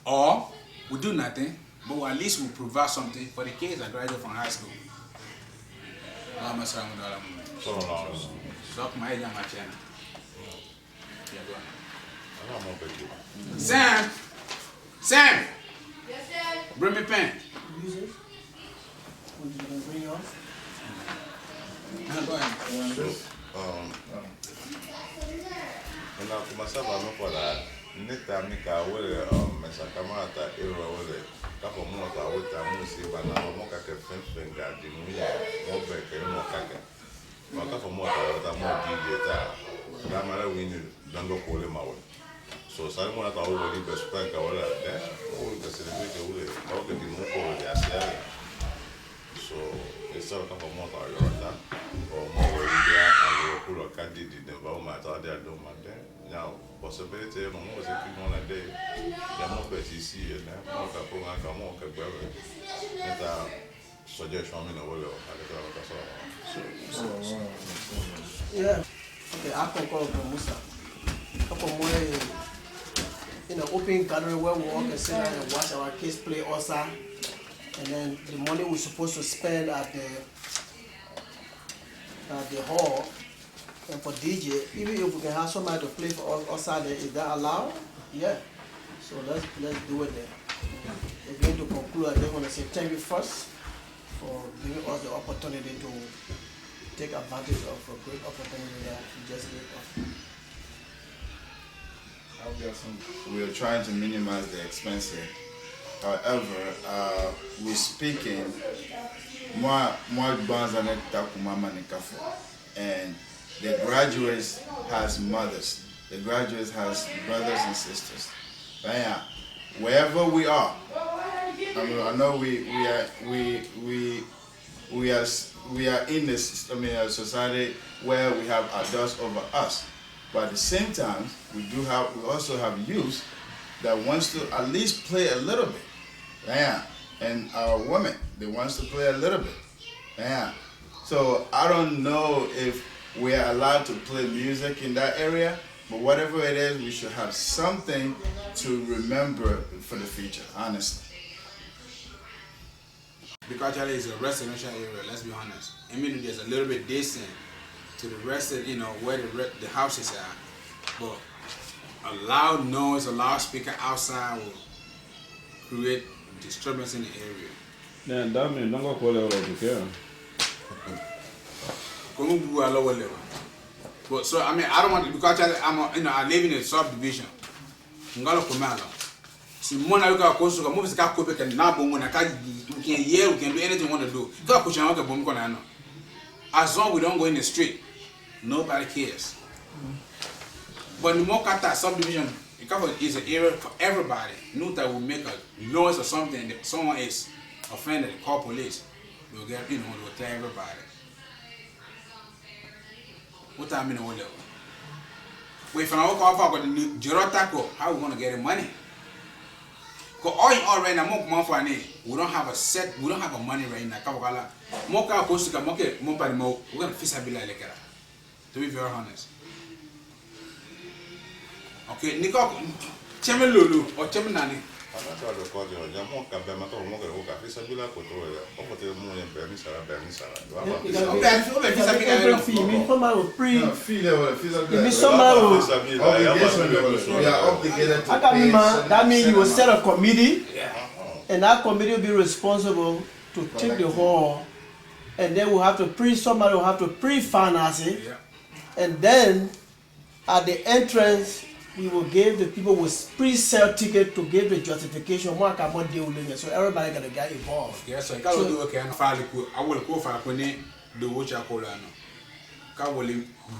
Or we do nothing, but at least we provide something for the kids that graduate from high school. Sam! Sam! Yes, Dad. Bring me pen. Bring yours. Go ahead. Now to myself, I'm not for that. Neta mika wele mesakamata ero wele kapo mota wota musi bana moka ke fenga di muya mobe ke no kake maka fo mota wota mo DJ ta da mara wini dango kole mawe so sare mona ta wole be spanka wala o ke celebrate wole o ke di mo ko ya sia so esa kapo mota yota o mo wele ya alo kulo kadi di de ba mata dia do mate now possibility no more secret on a day the more better see and more ka program ka more ka gbe neta suggestion me no wole o Yeah. Okay, I can call from Musa. Couple more in an open gathering where we all can sit down and watch our kids play Osa. And then the money we're supposed to spend at the hall and for DJ, even if we can have somebody to play for us outside there, is that allowed? Yeah. So let's do it then. We're going to conclude. I just want to say thank you first for giving us the opportunity to take advantage of a great opportunity that you just gave us. We are trying to minimize the expenses. However, we're speaking more bands than and the graduates has mothers. The graduates has brothers and sisters. But yeah, wherever we are, I know we are in this a society where we have adults over us. But at the same time, we also have youth that wants to at least play a little bit. Yeah. And our women, they wants to play a little bit. Yeah. So I don't know if we are allowed to play music in that area, but whatever it is, we should have something to remember for the future, honestly. Because actually it's a residential area, let's be honest. I mean, there's a little bit distant to the rest of, where the houses are. But a loud noise, a loudspeaker outside will create disturbance in the area. Yeah, that means don't go call it over here. But so I mean, I don't want to, because I live in a subdivision. Ngalo kumalo. Si mona yuka kosuka mo bisika kope kan na bomo na ka we can hear, we can do anything we want to do. Go push on ka bomo kona no. As long as we don't go in the street, nobody cares. But the more kata subdivision, it's an area for everybody. Know that will make a noise or something, and someone is offended, call police. We'll get, we'll tell everybody. What time in the world? Wait for our call for the Jabateh, how we gonna get the money? Because all in all right now, we don't have a set, we don't have a money right now. We're gonna fix a bill like that. To be very honest. Okay, Nico, Chairman Lulu or Chairman Nani. That means you will set a committee, and that committee will be responsible to take the hall, and then we'll have to somebody will have to pre-finance it, and then at the entrance, we will give the people with pre-sale ticket to give the justification. So everybody gotta get involved. Yes, so I can't do okay. I will go for the watch I call no. Can't will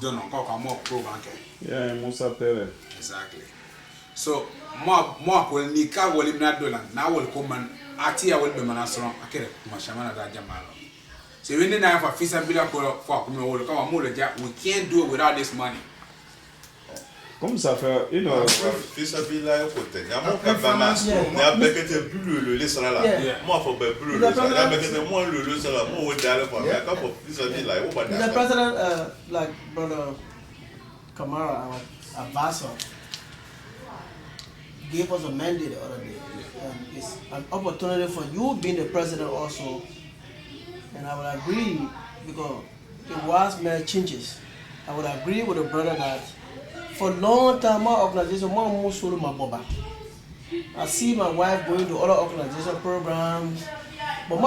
don't know. Can't more pro bank. Yeah, Musa Pere. Exactly. So more will need can't will not do that. Now will come and Atia will be manasron. I can't mashamana that jamalo. So we need for feasibility for we can't do it without this money. Comme ça fait, you know. Feasibility côté. N'a pas qu'à bama. N'a pas que te plus le sera là. Moi faut pas plus le sera. N'a pas que te moins le sera. Moi au d'aller pour faire. Quand pour feasibility là, on va dire. The president, like brother Kamara, our advisor, gave us a mandate the other day. It's an opportunity for you being the president also. And I would agree because it was made changes. I would agree with the brother that for a long time my organization, I see my wife going to other organization programs, but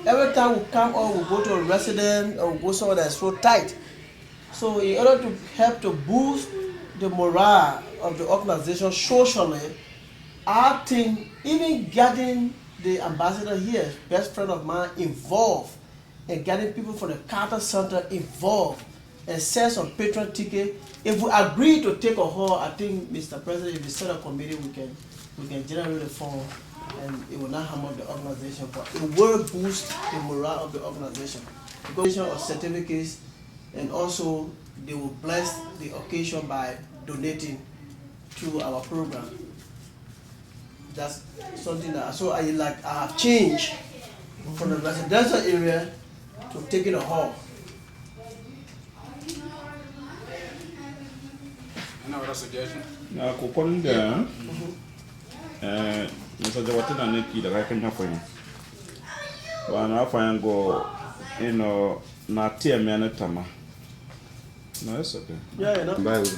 every time we come or we go to a resident or we go somewhere that's so tight. So in order to help to boost the morale of the organization socially, I think even getting the ambassador here, best friend of mine, involved and getting people from the Carter Center involved and sell some patron ticket. If we agree to take a haul, I think, Mr. President, if we set a committee, we can generate a fund and it will not harm the organization, but it will boost the morale of the organization. Because of certificates, and also they will bless the occasion by donating to our program. That's something that I have changed from the residential area to taking a hall. Another suggestion? Na kukonda Mr. Jabateh na neki da kan hafa wa na afa go na tie me na tama. No, it's okay. Yeah, no. Bible.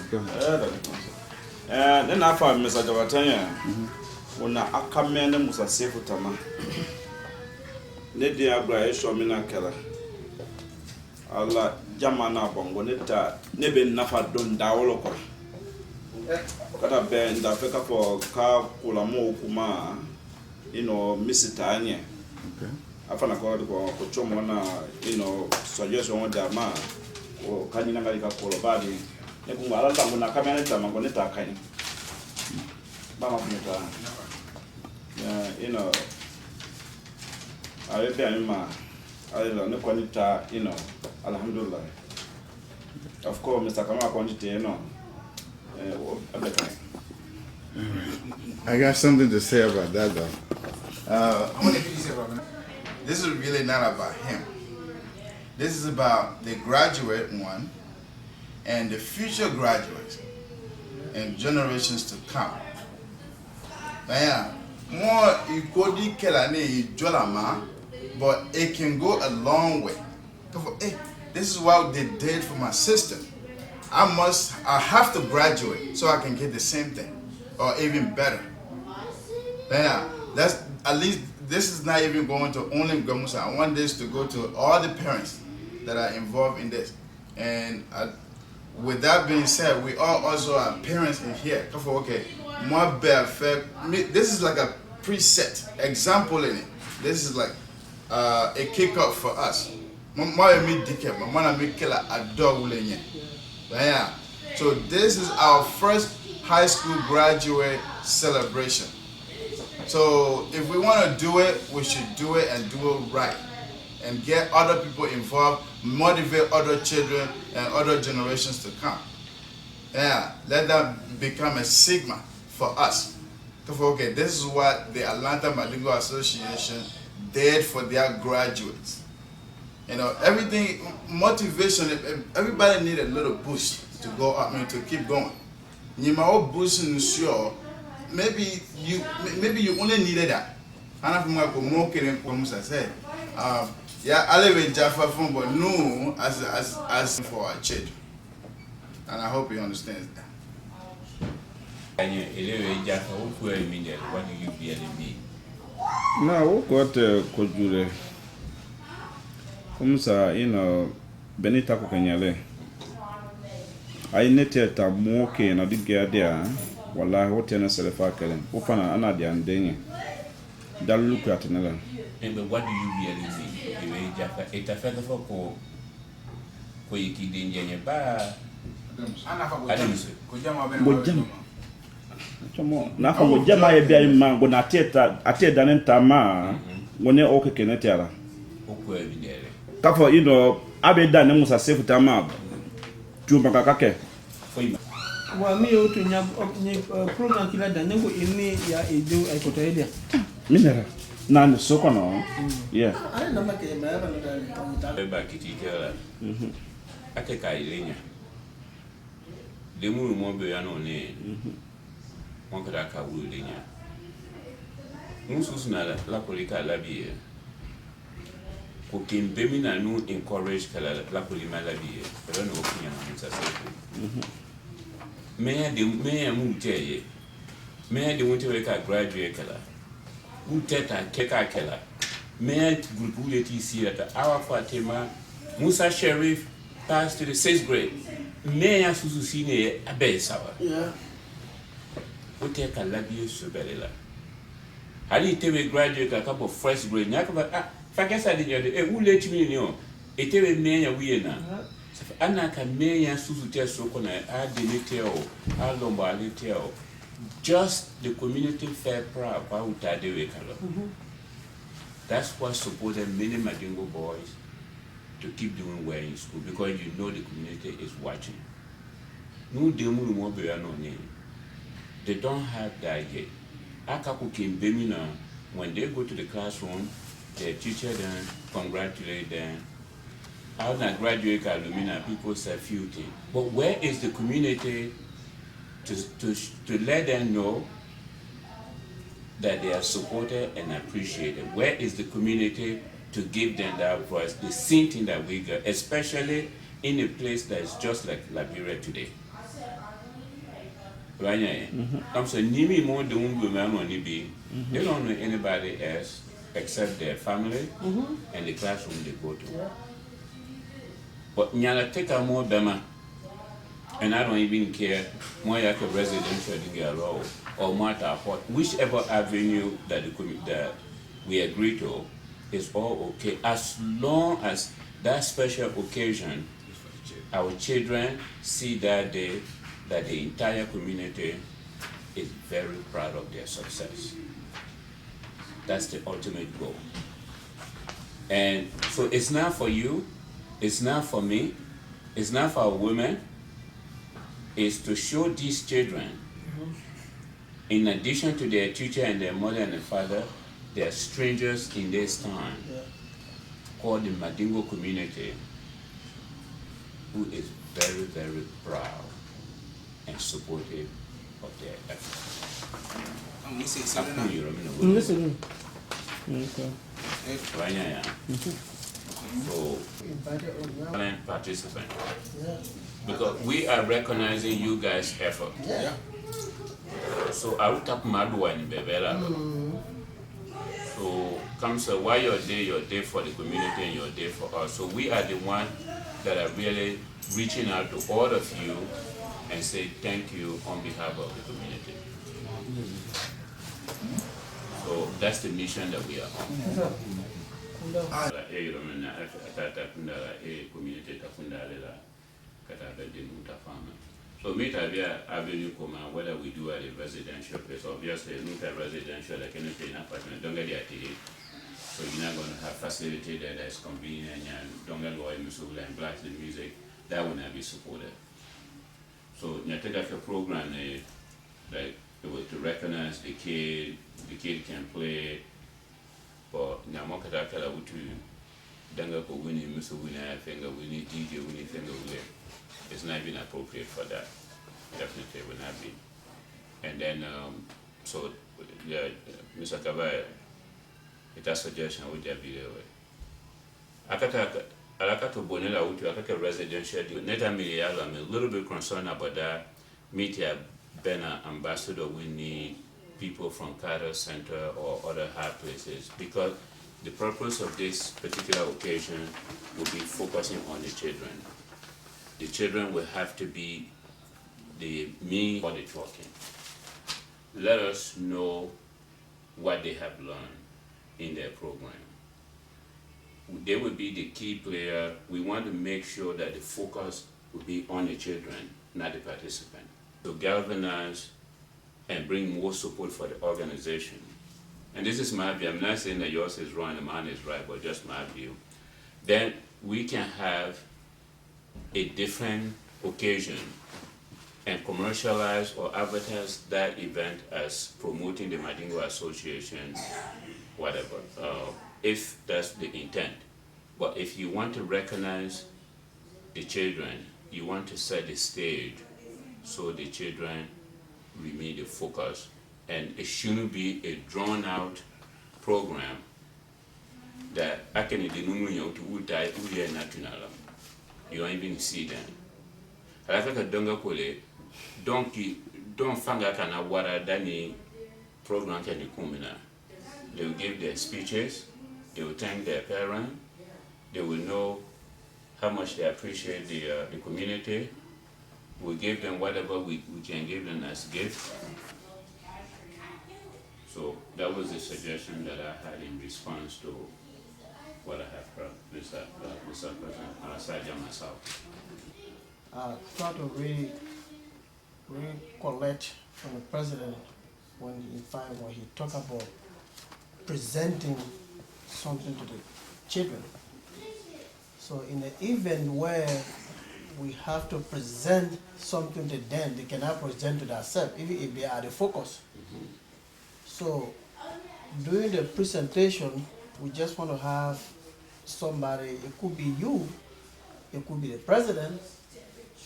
Then afa Mr. Jabateh una akame na Musa Sefu tama. Ne dia abra e show me na kala. Allah jamana bongo ne be nafa don dawolo ko. Kata be nda feka for ka kula mo kuma misitanya. Okay. Afana ko chomo na suggestion on da ma o kanina ngali ka kolo badi ne kungala tangu na kamera tama ko ne takani. Bama kumeta. I be anima I ne konita alhamdulillah. Of course Mr. Kama konite I got something to say about that though. This is really not about him. This is about the graduate one and the future graduates and generations to come. More ikodi kelane ijolama, but it can go a long way. This is what they did for my sister. I have to graduate so I can get the same thing or even better. That's at least this is not even going to only Gamusa. I want this to go to all the parents that are involved in this. And with that being said, we all also are parents in here. Okay, this is like a preset example in it. This is like a kick-off for us. So this is our first high school graduate celebration. So if we want to do it, we should do it and do it right. And get other people involved, motivate other children and other generations to come. Let that become a sigma for us. Okay, this is what the Atlanta Bilingual Association did for their graduates. Everything, motivation, everybody need a little boost to go up, to keep going. You might boost in sure, maybe you only needed that. And I'm going to more kidding say, I live in Jaffa phone, but no as for our children. And I hope you understand that. And you live in Jaffa, what do you mean? No, what could you Benita Kanyale. I needed to more cane or the gear there. Wallahi, what ten is a fakir. Open another and then that look at another. But what do you really mean? It's a feather for ko yiki danger in your bar. Na fa mo jama ye bia ma go na ate da ne tama woni o keke ne tiara Oku e bidere. ka for abe da ne musa sefu tama tu ba ka ke wa mi o to nya program kila da nyango ini ya edo ai ko taydia minera na ne soko no yeah I don't know ke ba ba Ba kiti tela. Ate kai lenya. Demu mo be ya no ne. Mon kada ka wu lenya. Musu na la polika la biye. Ko kimbe mi na nu encourage kala la polima la biye. Pero no kinya na mutsa sefu. Me mu teye. Me de wonte we ka graduate kala. Uteta keka kala. Me group uleti si that our Fatima Musa Sharif passed to the 6th grade. Me ya susu sine abe sawa. Yeah. Ute kala biye subelela. Hali tewe graduate a couple first grade. Nyaka fakesa di nyode uleti mi ni o. Etewe me ya wiye na. Ana ka me ya susu te soko na a denete o. A lomba alete o. Just the community fair proud about Utadewe Kalo. That's what supported many Madingo boys to keep doing well in school because you know the community is watching. No demu mo be no ni. They don't have that yet. Akaku came Bemina when they go to the classroom, their teacher then congratulate them. How na graduate Lumina people say few things. But where is the community to let them know that they are supported and appreciated? Where is the community to give them that voice, the same thing that we got, especially in a place that is just like Liberia today? Right? I'm saying, Nimi more the they don't know anybody else except their family and the classroom they go to. But Nyala take a more Bema. And I don't even care more like a residential role or matter what, whichever avenue that we agree to is all okay as long as that special occasion our children see that day that the entire community is very proud of their success. That's the ultimate goal. And so it's not for you, it's not for me, it's not for our women. Is to show these children, in addition to their teacher and their mother and their father, they are strangers in this time, called the Madingo community, who is very, very proud and supportive of their efforts. So, participant. Because we are recognizing you guys' effort. Yeah. So I will tap Madua in Bevela. So come say why you're there for the community and you're there for us. So we are the one that are really reaching out to all of you and say thank you on behalf of the community. So that's the mission that we are on. So meet avenue whether we do at a residential place, obviously not a residential like anything apartment, don't get the so you're not going to have facility that is convenient and don't get law music and blast the music, that will not be supported. So you take a program like to recognize the kid can play, but Namakata Kalawutu Danga ko winning Musu winner finger winning DJ winning finger winning. It's not been appropriate for that. Definitely will not be. And then so yeah, Mr. Kabaya, it's a suggestion would there be there way. Alakato Bonella would you a residential Neta Milial, I'm a little bit concerned about that. Media Bena ambassador we need people from Carter Center or other high places because the purpose of this particular occasion will be focusing on the children. The children will have to be the me for the talking. Let us know what they have learned in their program. They will be the key player. We want to make sure that the focus will be on the children, not the participant. To galvanize and bring more support for the organization. And this is my view. I'm not saying that yours is wrong and mine is right, but just my view. Then we can have a different occasion and commercialize or advertise that event as promoting the Madingo Association, whatever, if that's the intent. But if you want to recognize the children, you want to set the stage so the children remain the focus, and it shouldn't be a drawn out program that I can you don't even see them. I think a donga kole don't fanga kana wara dani program can kumina. They will give their speeches, they will thank their parents, they will know how much they appreciate the community. We give them whatever we can give them as gift. So that was the suggestion that I had in response to what I have heard, Mr. President, aside myself. I try to really collect from the president when he talk about presenting something to the children. So in an event where we have to present something to them, they cannot present to themselves, even if they are the focus. So during the presentation, we just want to have somebody, it could be you, it could be the president,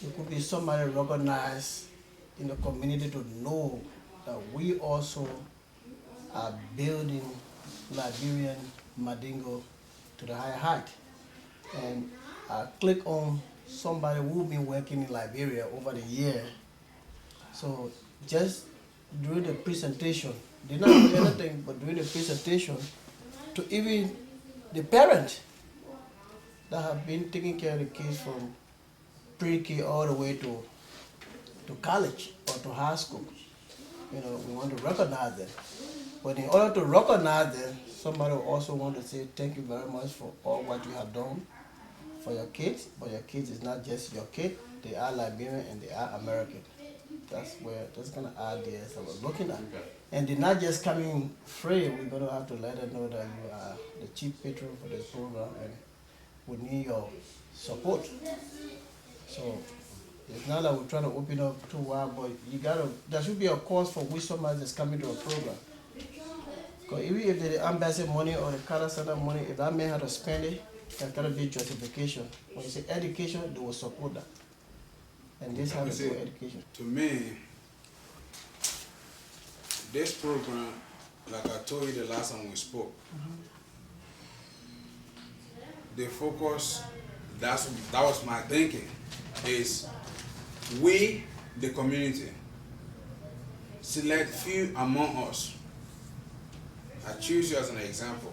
it could be somebody recognized in the community to know that we also are building Liberian Madingo to the higher height. And I click on somebody who's been working in Liberia over the year. So just during the presentation, they not do anything, but during the presentation, to even the parents that have been taking care of the kids from pre-K all the way to college or to high school. We want to recognize them. But in order to recognize them, somebody will also want to say thank you very much for all what you have done for your kids. But your kids is not just your kid, they are Liberian and they are American. That's kind of ideas that we're looking at. And they're not just coming free, we're going to have to let them know that you are the chief patron for this program and we need your support. So it's not that we're trying to open up too wide, but there should be a cost for which somebody is coming to a program. Because even if the embassy money or the Carter Center money, if that man had to spend it, there's got to be justification. When you say education, they will support that. And this has to do education. To me, this program, like I told you the last time we spoke, the focus, that was my thinking, is we, the community, select few among us. I choose you as an example.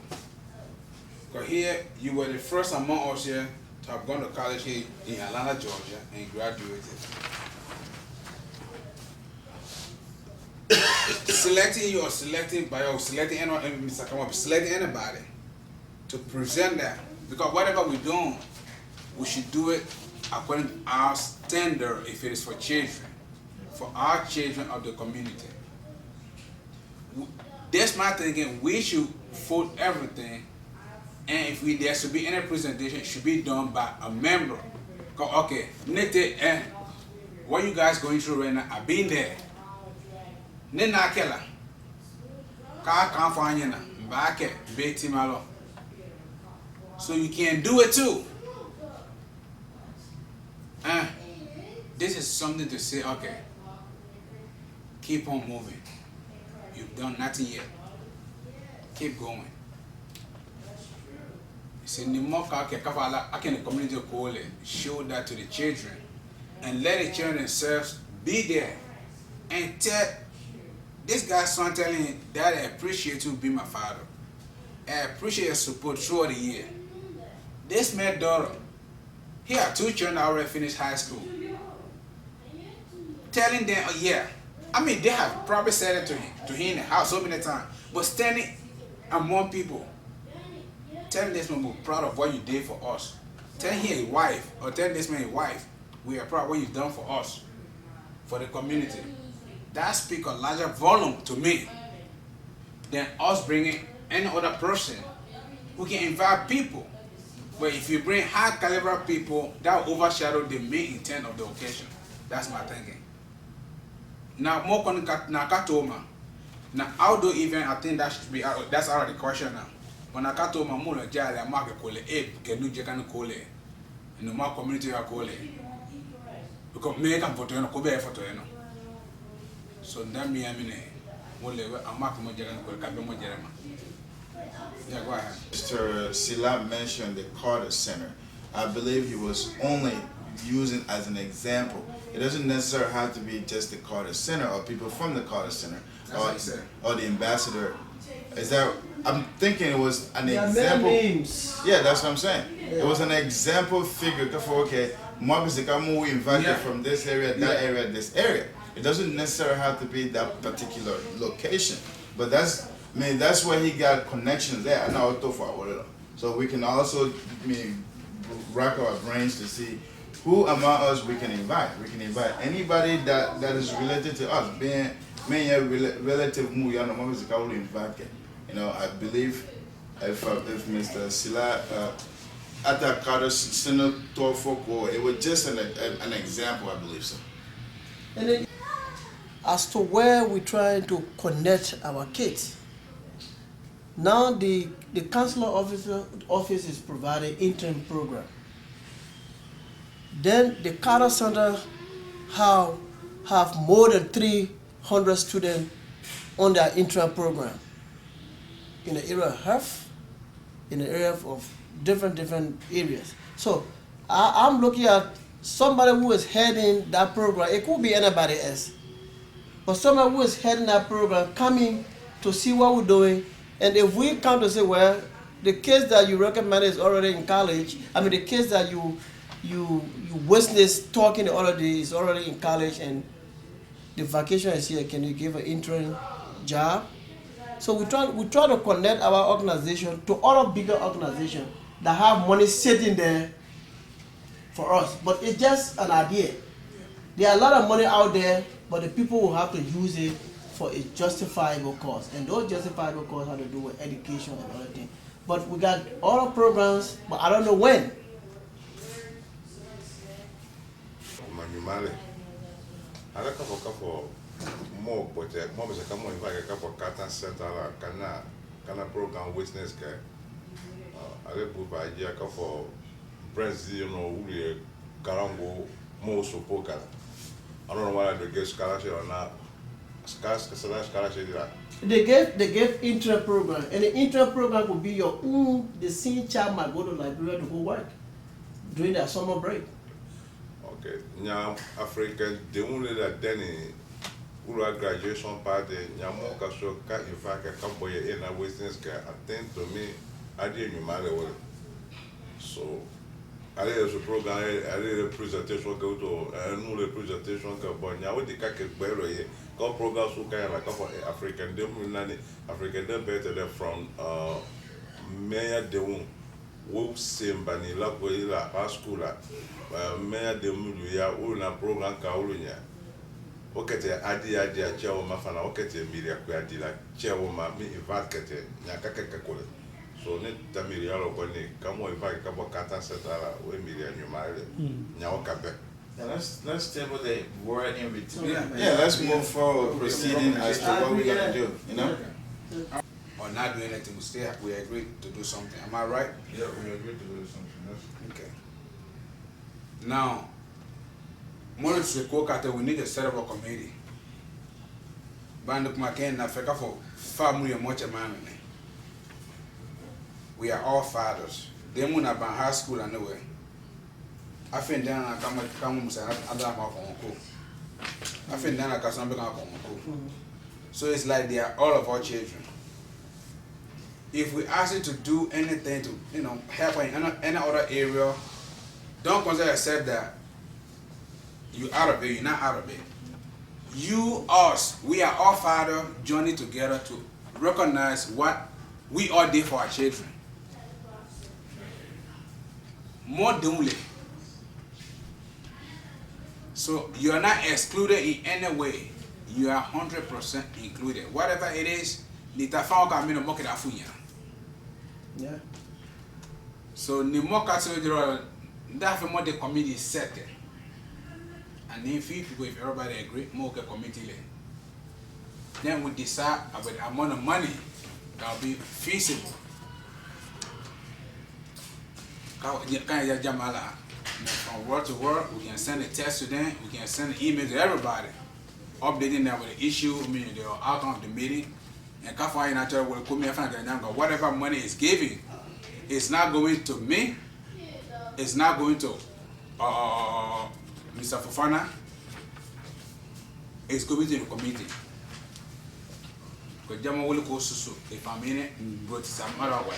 Because here, you were the first among us here to have gone to college here in Atlanta, Georgia, and graduated. Selecting you or selecting anybody to present that. Because whatever we're doing, we should do it according to our standard if it is for children, for our children of the community. That's my thinking. We should vote everything, and if there should be any presentation, it should be done by a member. Okay, Nete, what you guys going through right now, I've been there. Nena Kela, Ka Kamfanyana, Mbake, Beti Malo. So you can do it too. This is something to say, okay, keep on moving. You've done nothing yet. Keep going. See, I can the community call it, show that to the children, and let the children themselves be there and tell this guy's son telling him, Dad, I appreciate you being my father. I appreciate your support throughout the year. This man daughter, he had 2 children that already finished high school. telling them, oh yeah, I mean they have probably said it to him in the house so many times, but standing among people, telling this man we're proud of what you did for us. Telling him his wife, or telling this man his wife, we are proud of what you've done for us, for the community. That speaks a larger volume to me than us bringing any other person. We can invite people, but if you bring high caliber people, that will overshadow the main intent of the occasion. That's my thinking. Now, more on Nakatoma. Now, outdoor event, I think that should be that's out of the question now. When Nakatoma, more like Jaya, market call it, can you can call it, and the more community are call it. Because me can put on a photo, so that me, I mean, I'm marking my Jagan call Cabemo Jerema. Yeah, go ahead. Mr. Sila mentioned the Carter Center. I believe he was only using as an example. It doesn't necessarily have to be just the Carter Center or people from the Carter Center or the ambassador. Is that I'm thinking it was an example. Names. Yeah, that's what I'm saying. Yeah. It was an example figure for okay, we invited from this area, that area, this area. It doesn't necessarily have to be that particular location, but that's where he got connections there. And now so we can also rack our brains to see who among us we can invite. We can invite anybody that is related to us. Being relative, you know, I believe if Mr. Sila at that Carter Center it was just an example, I believe so. And then, as to where we're trying to connect our kids, now the counselor office is providing intern program. Then the Carter Center have more than 300 students on their intern program in the area of health, in the area of different areas. So I'm looking at somebody who is heading that program. It could be anybody else, but somebody who is heading that program coming to see what we're doing. And if we come to say, well, the kids that you recommend is already in college, I mean the kids that you witness talking the other day is already in college and the vacation is here, can you give an intern job? So we try to connect our organization to other bigger organizations that have money sitting there for us. But it's just an idea. There are a lot of money out there, but the people will have to use it for a justifiable cause. And those justifiable causes have to do with education and other things. But we got all the programs, but I don't know when. More bisa kamu invite kapo Carter Center la kana program witness ke ale bu ba ya kapo Brazil no uri karango mo sopoka. I don't know why they get scholarship or not. Scholarship la. They gave intern program, and the intern program will be your own. The same child might go to Liberia to go work during their summer break. Okay, now African the only that Denny. Ura graduation party, nyamo kaso ka invite ka boye in a witness ka attend to me adi nyumale wole. So ale the program ale the presentation go to nous le presentation ka bon nyawo de ka ke gbero ye ka program so ka la ka for African dem nani African dem better than from mayor de wo sembani la ko ila high school la mayor de mu ya una program ka ulunya. Okete adi chawo mafana okete miria ku adi la chawo ma mi invite kete nyaka keke kole so ne tamiria lo kone kamo invite kabo Carter Center la we miria nyumale nyawo kabe. Let's table the word in between. Yeah, let's move forward proceeding as to what we're gonna do, you know? Or not doing anything, we agree to do something. Am I right? Yeah, we agree to do something. Yes. Okay. Now more to we need to set up a committee. Banduk Maken na feka for family much man. We are all fathers. They muna ban high school anyway. I think then I come musa adama konko. I think then I kasam beka konko. So it's like they are all of our children. If we ask you to do anything to help in any other area, don't consider yourself that you're out of it, you're not out of it. you, us, we are all father joining together to recognize what we all did for our children. More duly. So you are not excluded in any way. You are 100% included. Whatever it is, yeah. So the more that more the committee is set. And if people, if everybody agree, more committee. Then we decide about the amount of money that will be feasible. From word to word, we can send a text to them, we can send an email to everybody, updating them with the issue, meaning the outcome of the meeting. And whatever money is given, it's not going to me, it's not going to Mr. Fofana, it's going to the committee. Because if I'm in it, go to some other way.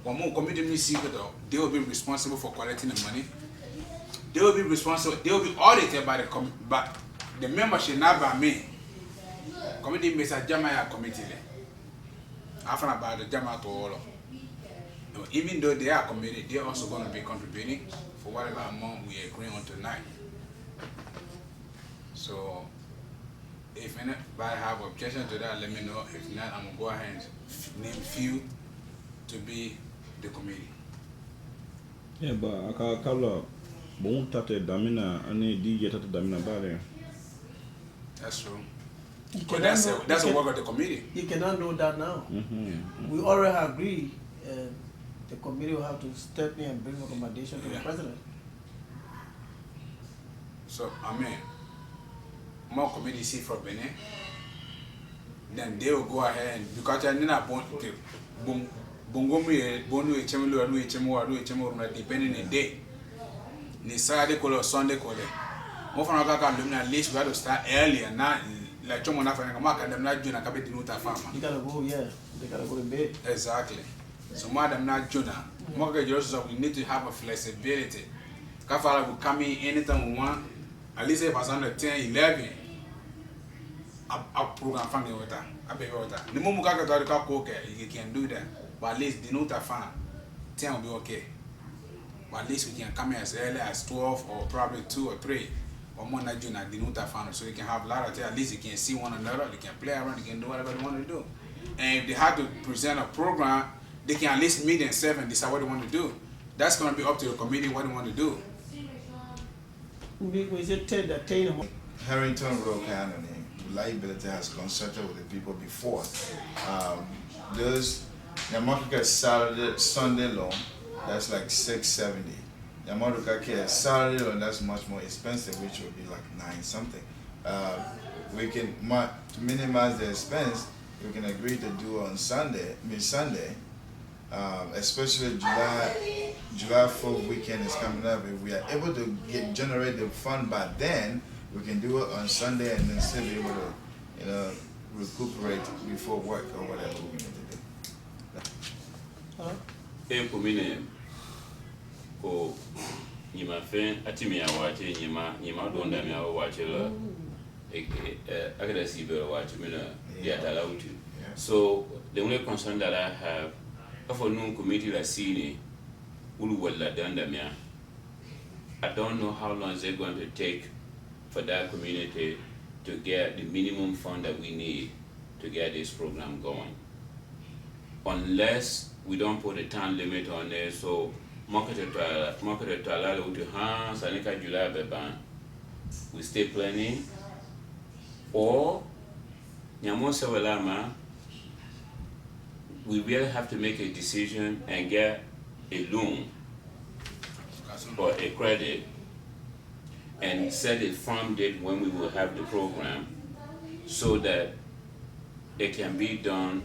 When more committee they will be responsible for collecting the money. They will be responsible. They will be audited by the membership, not by me. Committee makes a Jamaica committee. After about the Jamaica to all. Even though they are committed, they are also going to be contributing for whatever amount we agree on tonight. So, if anybody have objection to that, let me know. If not, I'm going to go ahead and name few to be the committee. Yeah, but I can't bon tate damina ane DJ tate damina bare. That's true. That's the work of the committee. You cannot know that now. We already agree, and the committee will have to step in and bring recommendation to the president. So, I mean, more committee see from Benin, then they will go ahead and because I didn't have depending on the day. Ni Saturday call or Sunday call. More from our at least we have to start early and not like someone after a market them not doing a cabinet farmer. You gotta go, yeah. They gotta go to bed. Exactly. So madam not Jonah. Mortgage also we need to have a flexibility. Kafala will come in anytime we want. At least if it's under 10, 11. A program family water. I pay water. The moment you can do that. But at least the note I found 10 will be okay. But at least we can come here as early as 12 or probably 2 or 3 or more than June at the note I found, so you can have a lot of time. At least you can see one another, they can play around, they can do whatever they want to do. And if they have to present a program, they can at least meet themselves and decide what they want to do. That's going to be up to the committee what they want to do. Harrington Road County Liability has consulted with the people before. Those Yamaruka Saturday, Sunday loan, that's like $670. Yamaruka Saturday loan, that's much more expensive, which would be like $9 something. We can to minimize the expense. We can agree to do on Sunday, Sunday, especially July 4th weekend is coming up. If we are able to generate the fund by then, we can do it on Sunday and then still be able to, recuperate before work or whatever we need to do. Ko nyima fen atimi ya wache nyima donda mi awo wache la akada sibe wache mina ya talauti. So the only concern that I have for no committee la sini ulu wala donda mi, I don't know how long is it going to take for that community to get the minimum fund that we need to get this program going. Unless we don't put a time limit on there, so market to allow to hands Sanika July Beban, we stay planning, or Nyamosa Walama, we really have to make a decision and get a loan or a credit and set a firm date when we will have the program so that it can be done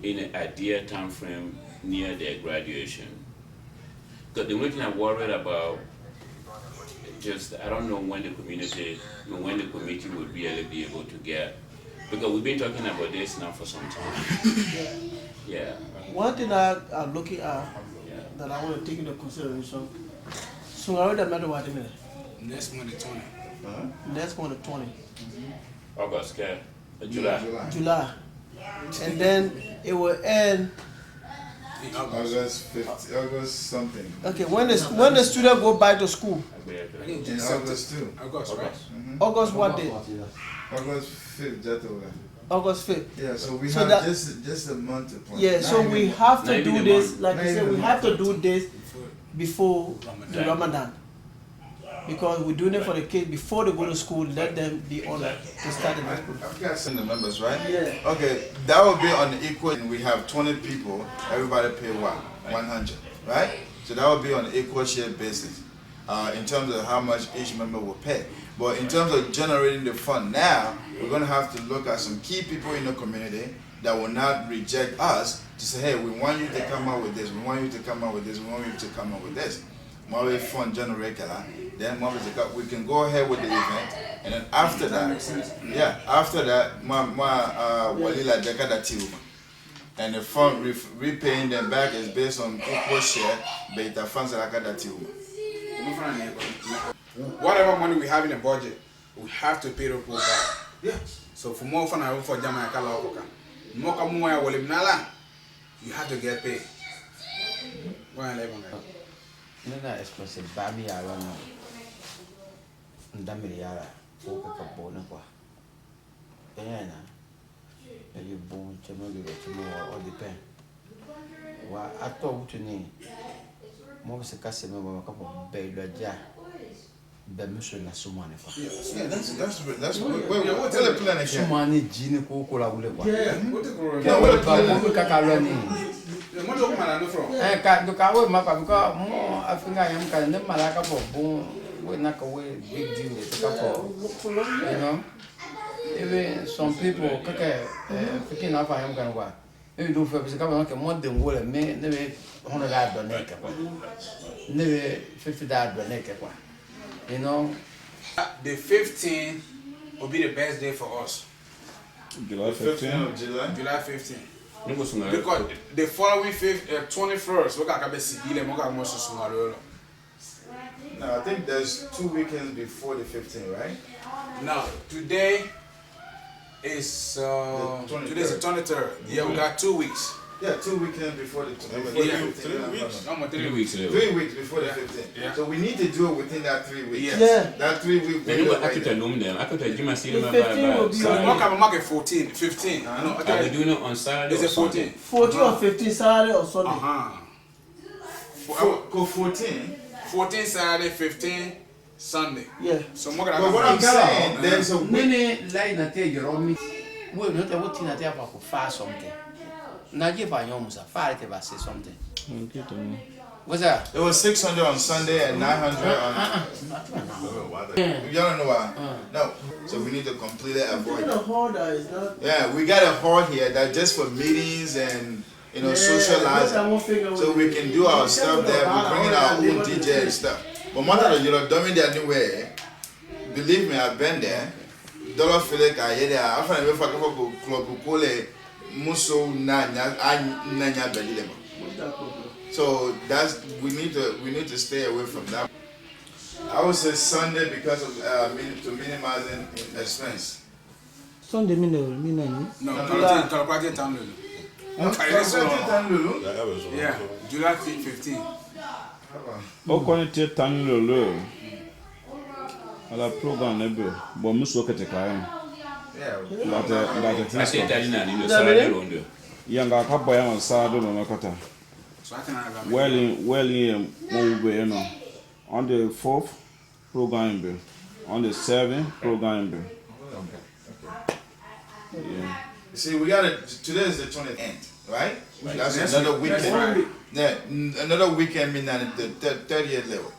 in an ideal time frame near their graduation. Because the only thing I'm worried about, just I don't know when the committee will really be able to get, because we've been talking about this now for some time. Yeah. One thing I'm looking at that I want to take into consideration. So I already matter what it is. Next Monday, 20. Next one the 20. August, okay? July. July. And then it will end August 15, August something. okay when the student go back to school. In August too. August, right? August what day? August 5th, Jabateh. August 5th. Yeah, so we So have that- just a month to plan. Yeah, so we have to Not do even a this, month. like Not I said, even we a have to month. do this before the Ramadan. Because we're doing it for the kids before they go to school, let them be on it to start the next school. I've got some of the members, right? Yeah. Okay, that will be on the equal. We have 20 people. Everybody pay what? 100, right? So that will be on the equal share basis in terms of how much each member will pay. But in terms of generating the fund now, we're going to have to look at some key people in the community that will not reject us to say, hey, we want you to come out with this, we want you to come out with this, we want you to come out with this. More fund generate, then we can go ahead with the event, and then after that, after that, walila dekadati, and the fund repaying them back is based on equal share, but the funds are dekadati. Whatever money we have in the budget, we have to pay the people back. Yeah. So for more fun, I hope for Jamaica Loka. More come more you have to get paid. Why I live on that? Nina expressive baby arana ndamiri yara foka kabona kwa ena ele bom chama de chama o depend wa ato utuni mo se kase me ba ka bo be lo ja be mission na sumane kwa Yeah, that's what's the plan again? sumane jini ko ko la bule kwa What the no what ba ka ka lo ni What do you want from? ka do ka we ma pa ko mo afinga yam ka ne malaka bo bon we na ka we big deal de ka ko you know even some people kaka picking up yam kan kwa e do fe bisa ka ba ke mo de ngole me ne be hono da do ne ka kwa ne be 50 da do ne ka kwa you know The 15th will be the best day for us. July 15th 15th. of July. July 15th. Because Because the following 21st, we got to see the No, I think there's 2 weekends before the 15th, right? Now, today is today's the 23rd. Yeah, we got 2 weeks. Yeah, 2 weekends before the 15th. Yeah, 3 weeks. No, 3 weeks. 3 weeks before the 15th. Yeah. So we need to do it within that 3 weeks. Yes. Yeah. That 3 week Then you window go right to there. noom them. I could tell Jim I see The them 15 will be So on we can mark it 14, 15. Are we doing it on Saturday Is or it 14? Sunday? 14 or 15 Saturday or Sunday. Go 14. 14 Saturday, 15 Sunday. Yeah. So But what I'm saying, there's a week. nene lai na te jero mi we no te woti na te apa ko fa something na je fa nyom sa fa te ba say something what's that It was 600 on Sunday and 900 on. You don't know why? No. So we need to completely avoid The it. hall that is not. Yeah, we got a hall here that just for meetings and socializing. So we can do our stuff there. We bring in our own DJ and stuff. But matter of doing that anyway. Believe me, I've been there. Dollar Philip, I hear that. I find if I go club, call it Muso Nanya, Nanya Belilema. So that's we need to stay away from that. I would say Sunday because of to minimizing expense. Sunday, me no. No, Kalapati Town Lulu. Yeah, July 15. Okonite tanlolo. Ala program nebe, bo muso kete kae. I say that in the Saturday round. Yanga ka boya on Saturday no makata. So I can have Well in on the 4th program be. On the 7th program be. Yeah. See, we got it. Today is the 20th, right? That's another weekend. Yeah, another weekend meaning the 30th level.